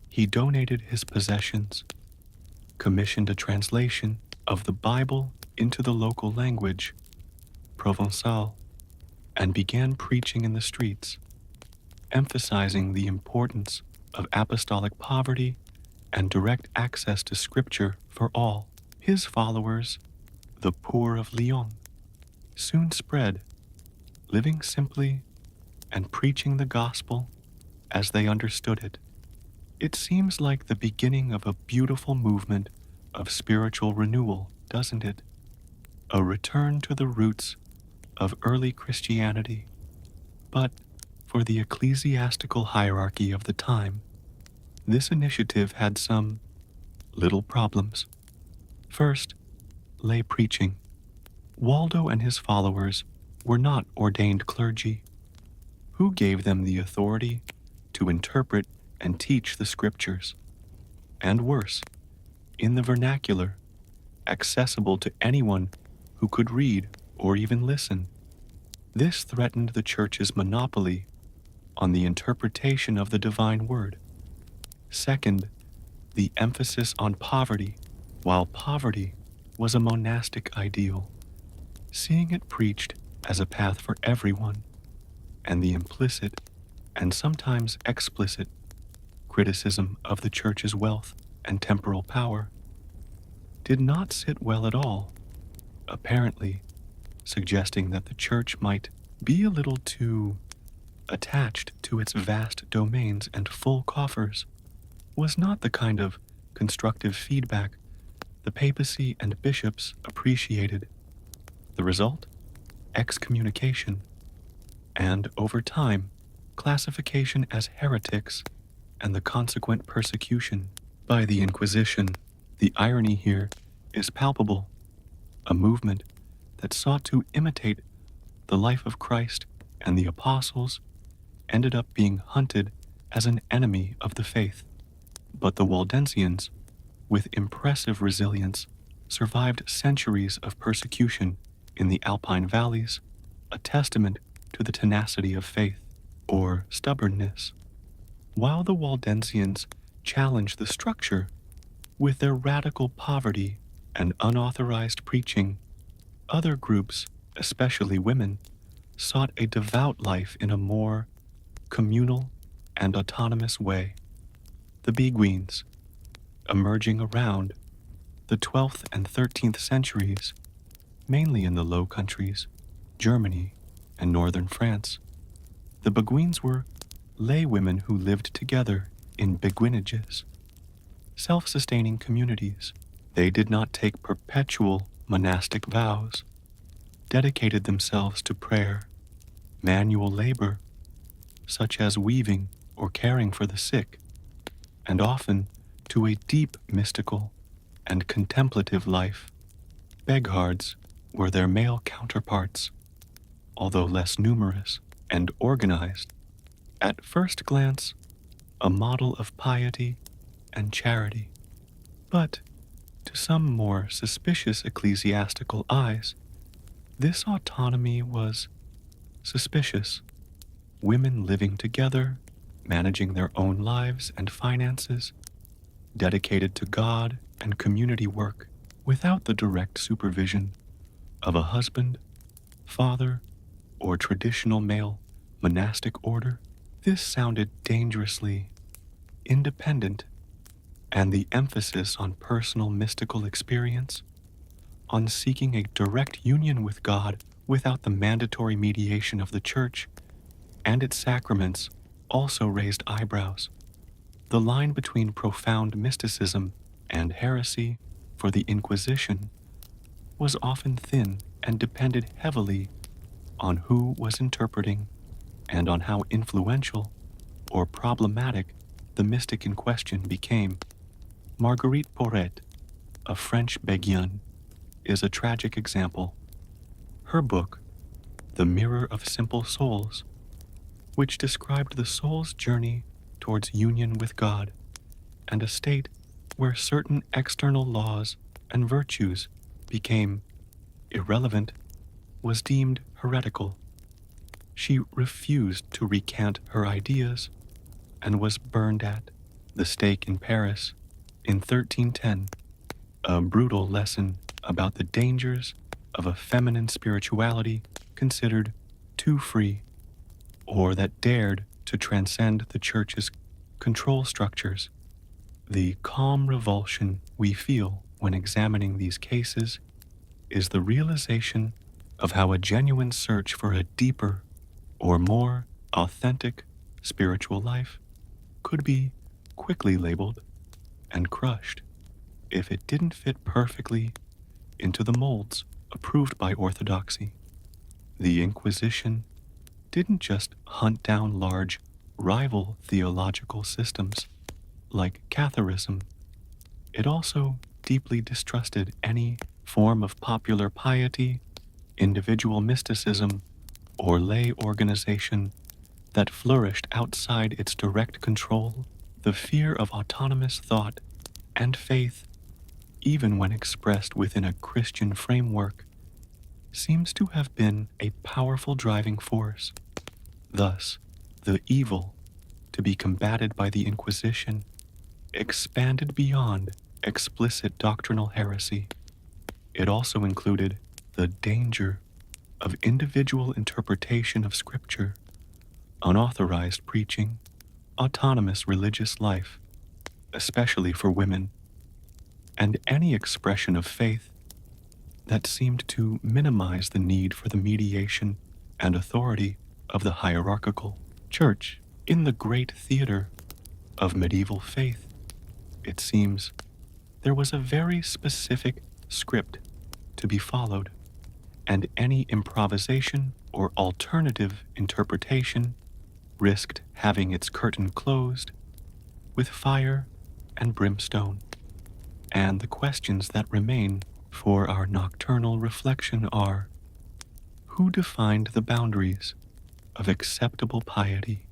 He donated his possessions, commissioned a translation of the Bible into the local language, Provençal, and began preaching in the streets, emphasizing the importance of apostolic poverty and direct access to Scripture for all. His followers, the poor of Lyon, soon spread, living simply and preaching the gospel as they understood it. It seems like the beginning of a beautiful movement of spiritual renewal, doesn't it? A return to the roots of early Christianity. But for the ecclesiastical hierarchy of the time, this initiative had some little problems. First, lay preaching. Waldo and his followers were not ordained clergy. Who gave them the authority to interpret and teach the Scriptures? And worse, in the vernacular, accessible to anyone who could read or even listen. This threatened the Church's monopoly on the interpretation of the divine word. Second, the emphasis on poverty, while poverty was a monastic ideal, seeing it preached as a path for everyone, and the implicit and sometimes explicit criticism of the Church's wealth and temporal power, did not sit well at all, apparently suggesting that the Church might be a little too attached to its vast domains and full coffers, was not the kind of constructive feedback the papacy and bishops appreciated. The result? Excommunication, and over time, classification as heretics and the consequent persecution by the Inquisition. The irony here is palpable. A movement that sought to imitate the life of Christ and the apostles ended up being hunted as an enemy of the faith. But the Waldensians, with impressive resilience, survived centuries of persecution in the Alpine valleys, a testament to the tenacity of faith, or stubbornness. While the Waldensians challenged the structure with their radical poverty and unauthorized preaching, other groups, especially women, sought a devout life in a more communal and autonomous way. The Beguines, emerging around the 12th and 13th centuries, mainly in the Low Countries, Germany, and northern France. The Beguines were laywomen who lived together in beguinages, self-sustaining communities. They did not take perpetual monastic vows, dedicated themselves to prayer, manual labor, such as weaving or caring for the sick, and often to a deep mystical and contemplative life. Beghards were their male counterparts, although less numerous and organized. At first glance, a model of piety and charity. But to some more suspicious ecclesiastical eyes, this autonomy was suspicious. Women living together, managing their own lives and finances, dedicated to God and community work without the direct supervision of a husband, father, or traditional male monastic order. This sounded dangerously independent, and the emphasis on personal mystical experience, on seeking a direct union with God without the mandatory mediation of the Church and its sacraments, also raised eyebrows. The line between profound mysticism and heresy for the Inquisition was often thin and depended heavily on who was interpreting and on how influential or problematic the mystic in question became. Marguerite Porret, a French Béguin, is a tragic example. Her book, The Mirror of Simple Souls, which described the soul's journey towards union with God and a state where certain external laws and virtues became irrelevant, was deemed heretical. She refused to recant her ideas and was burned at the stake in Paris in 1310, a brutal lesson about the dangers of a feminine spirituality considered too free, or that dared to transcend the Church's control structures. The calm revulsion we feel when examining these cases is the realization of how a genuine search for a deeper or more authentic spiritual life could be quickly labeled and crushed if it didn't fit perfectly into the molds approved by orthodoxy. The Inquisition didn't just hunt down large rival theological systems like Catharism. It also deeply distrusted any form of popular piety, individual mysticism, or lay organization that flourished outside its direct control. The fear of autonomous thought and faith, even when expressed within a Christian framework, seems to have been a powerful driving force. Thus, the evil to be combated by the Inquisition expanded beyond explicit doctrinal heresy. It also included the danger of individual interpretation of Scripture, unauthorized preaching, autonomous religious life, especially for women, and any expression of faith that seemed to minimize the need for the mediation and authority of the hierarchical church. In the great theater of medieval faith, it seems there was a very specific script to be followed, and any improvisation or alternative interpretation risked having its curtain closed with fire and brimstone. And the questions that remain for our nocturnal reflection are: who defined the boundaries of acceptable piety,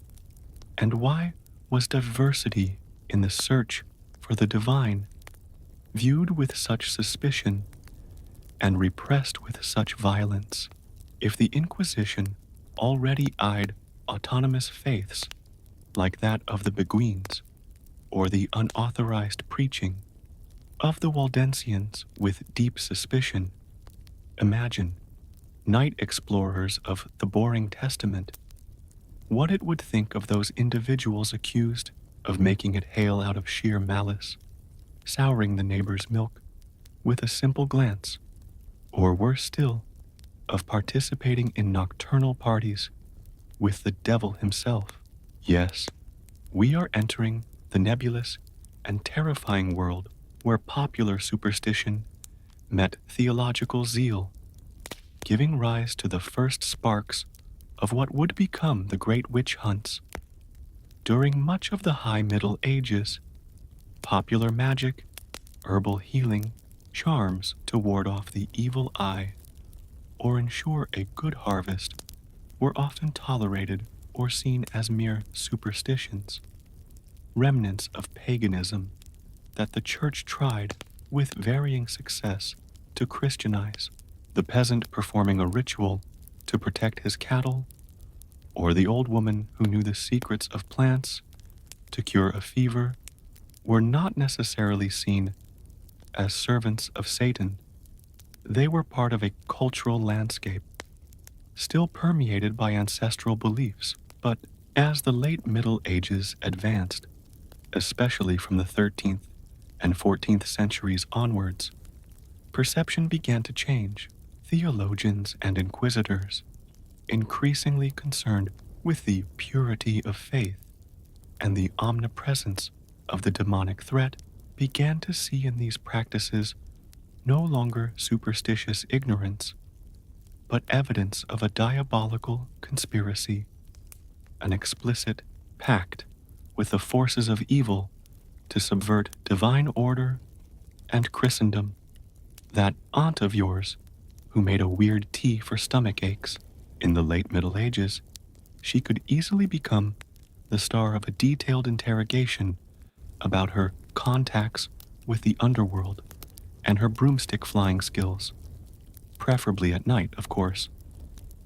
and why was diversity in the search for the divine viewed with such suspicion and repressed with such violence? If the Inquisition already eyed autonomous faiths like that of the Beguines or the unauthorized preaching of the Waldensians with deep suspicion, imagine, night explorers of the boring testament, what it would think of those individuals accused of making it hail out of sheer malice, souring the neighbor's milk with a simple glance, or worse still, of participating in nocturnal parties with the devil himself. Yes, we are entering the nebulous and terrifying world where popular superstition met theological zeal, giving rise to the first sparks of what would become the great witch hunts. During much of the High Middle Ages, popular magic, herbal healing, charms to ward off the evil eye, or ensure a good harvest, were often tolerated or seen as mere superstitions, remnants of paganism that the church tried, with varying success, to Christianize. The peasant performing a ritual to protect his cattle, or the old woman who knew the secrets of plants to cure a fever, were not necessarily seen as servants of Satan. They were part of a cultural landscape, still permeated by ancestral beliefs. But as the late Middle Ages advanced, especially from the 13th and 14th centuries onwards, perception began to change. Theologians and inquisitors, increasingly concerned with the purity of faith and the omnipresence of the demonic threat, began to see in these practices no longer superstitious ignorance, but evidence of a diabolical conspiracy, an explicit pact with the forces of evil to subvert divine order and Christendom. That aunt of yours, who made a weird tea for stomach aches in the late Middle Ages, she could easily become the star of a detailed interrogation about her contacts with the underworld and her broomstick flying skills, preferably at night, of course.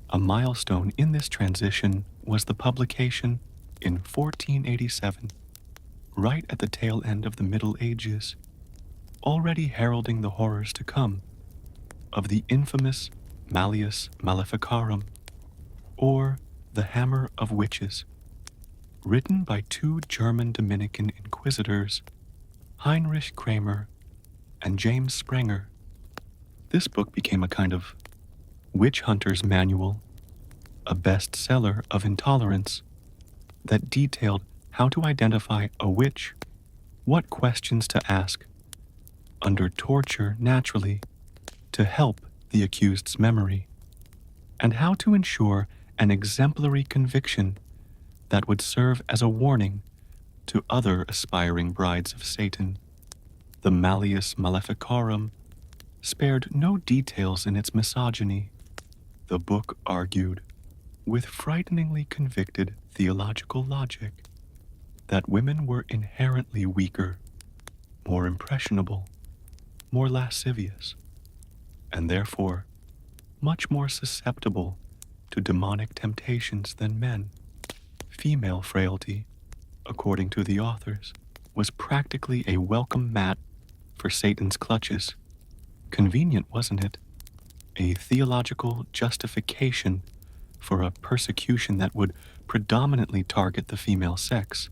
A milestone in this transition was the publication in 1487, right at the tail end of the Middle Ages, already heralding the horrors to come, of the infamous Malleus Maleficarum, or the Hammer of Witches, written by two German Dominican inquisitors, Heinrich Kramer and James Sprenger. This book became a kind of witch hunter's manual, a bestseller of intolerance that detailed how to identify a witch, what questions to ask, under torture naturally, to help the accused's memory, and how to ensure an exemplary conviction that would serve as a warning to other aspiring brides of Satan. The Malleus Maleficarum spared no details in its misogyny. The book argued, with frighteningly convicted theological logic, that women were inherently weaker, more impressionable, more lascivious, and therefore much more susceptible to demonic temptations than men. Female frailty, according to the authors, was practically a welcome mat for Satan's clutches. Convenient, wasn't it? A theological justification for a persecution that would predominantly target the female sex.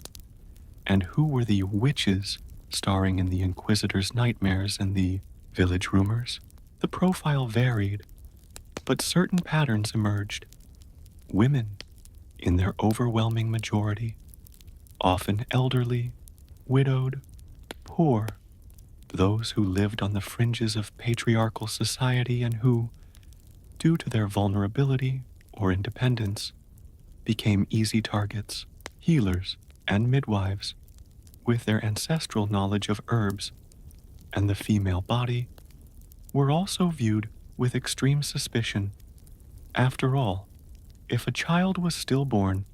and who were the witches starring in the inquisitors' nightmares and the village rumors, the profile varied, but certain patterns emerged. Women, in their overwhelming majority, often elderly, widowed, poor, those who lived on the fringes of patriarchal society and who, due to their vulnerability or independence, became easy targets, healers and midwives, with their ancestral knowledge of herbs and the female body, were also viewed with extreme suspicion. After all, if a child was stillborn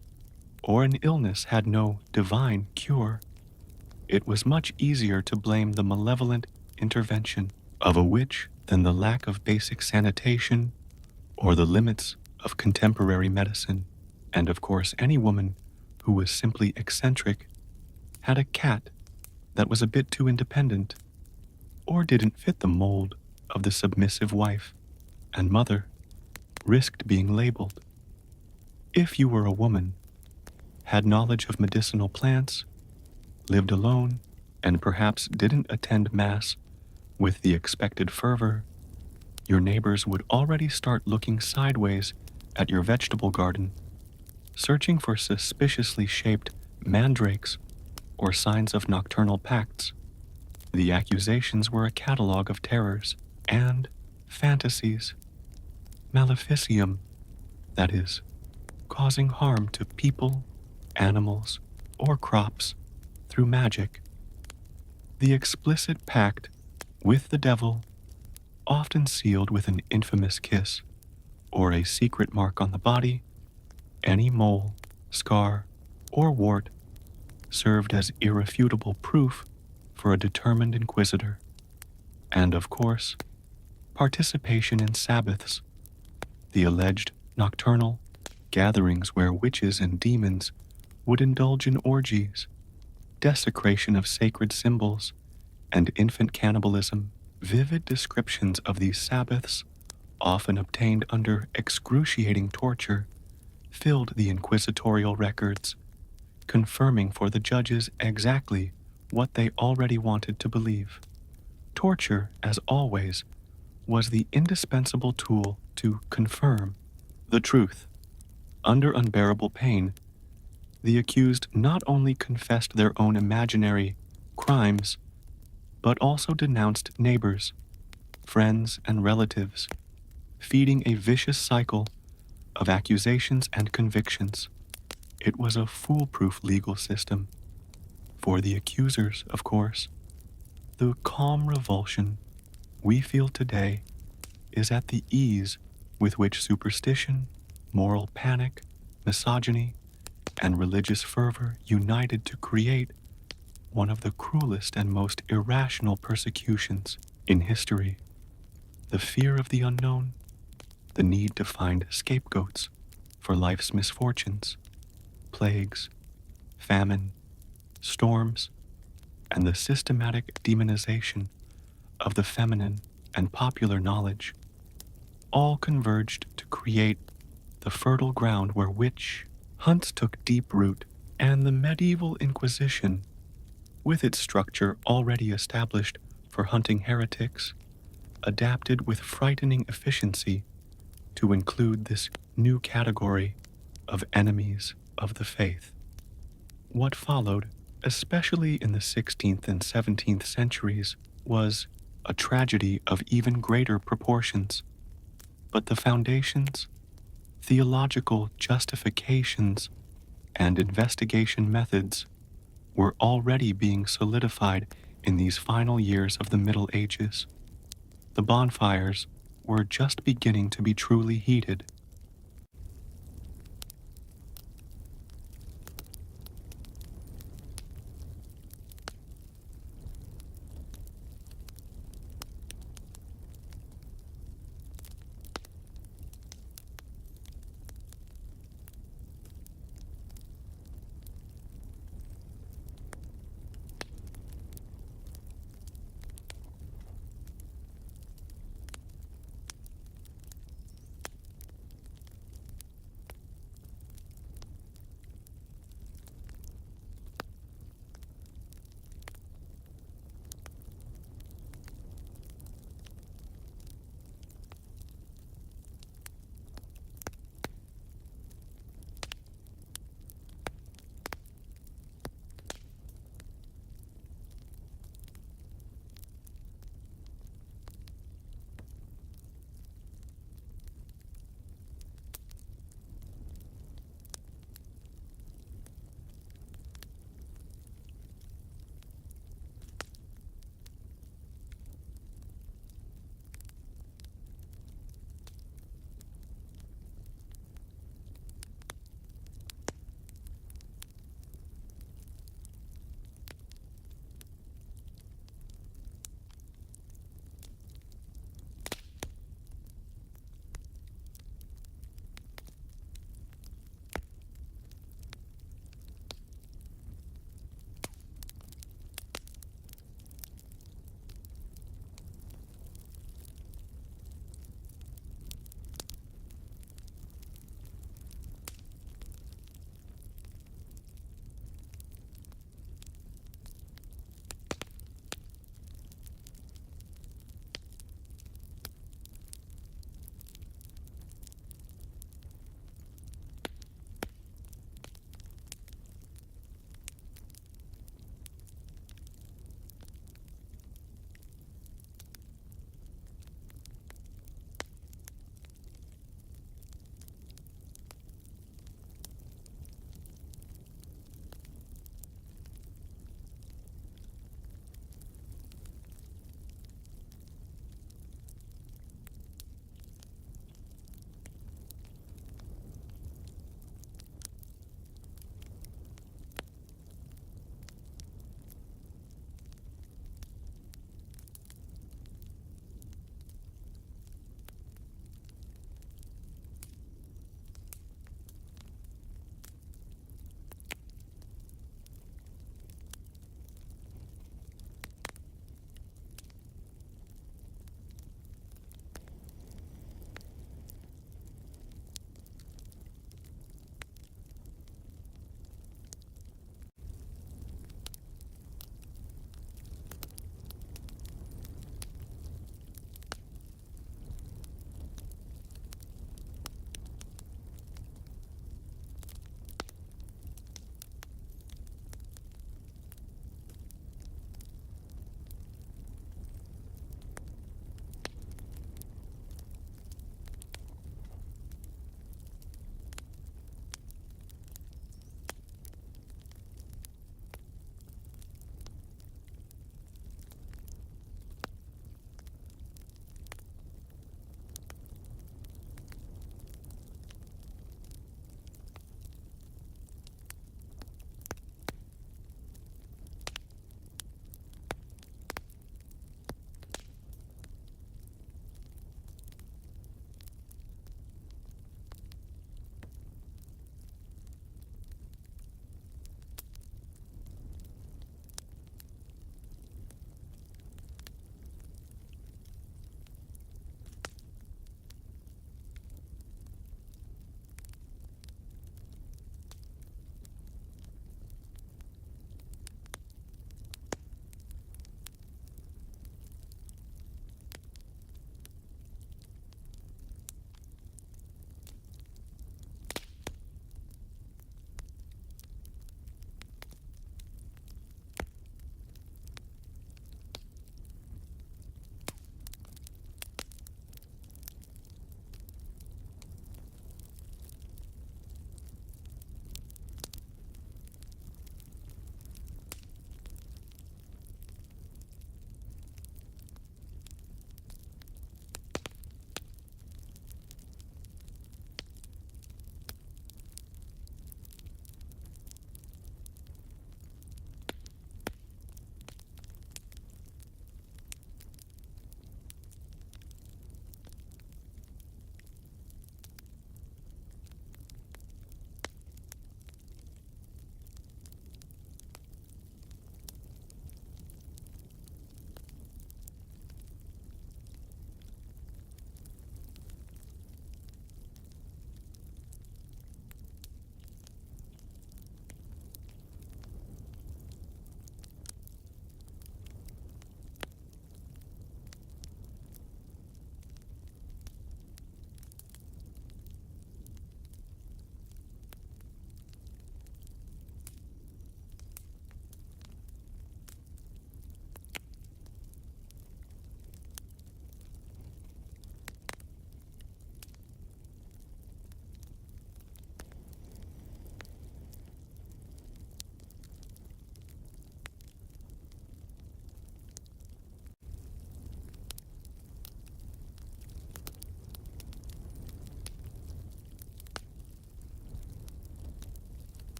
or an illness had no divine cure, it was much easier to blame the malevolent intervention of a witch than the lack of basic sanitation or the limits of contemporary medicine. And of course, any woman who was simply eccentric, had a cat that was a bit too independent, or didn't fit the mold of the submissive wife and mother, risked being labeled. If you were a woman, had knowledge of medicinal plants, lived alone, and perhaps didn't attend Mass with the expected fervor, your neighbors would already start looking sideways at your vegetable garden, searching for suspiciously shaped mandrakes or signs of nocturnal pacts. The accusations were a catalog of terrors and fantasies. Maleficium, that is, causing harm to people, animals, or crops through magic. The explicit pact with the devil, often sealed with an infamous kiss or a secret mark on the body, any mole, scar, or wart served as irrefutable proof for a determined inquisitor. And of course, participation in Sabbaths, the alleged nocturnal gatherings where witches and demons would indulge in orgies, desecration of sacred symbols, and infant cannibalism. Vivid descriptions of these Sabbaths, often obtained under excruciating torture, filled the inquisitorial records, confirming for the judges exactly what they already wanted to believe. Torture, as always, was the indispensable tool to confirm the truth. Under unbearable pain, the accused not only confessed their own imaginary crimes, but also denounced neighbors, friends, and relatives, feeding a vicious cycle of accusations and convictions. It was a foolproof legal system. For the accusers, of course, the calm revulsion we feel today is at the ease with which superstition, moral panic, misogyny, and religious fervor united to create one of the cruelest and most irrational persecutions in history. The fear of the unknown, the need to find scapegoats for life's misfortunes, plagues, famine, storms, and the systematic demonization of the feminine and popular knowledge, all converged to create the fertile ground where witch hunts took deep root, and the Medieval Inquisition, with its structure already established for hunting heretics, adapted with frightening efficiency to include this new category of enemies of the faith. What followed, especially in the 16th and 17th centuries, was a tragedy of even greater proportions. But the foundations, theological justifications, and investigation methods were already being solidified in these final years of the Middle Ages. The bonfires were just beginning to be truly heated,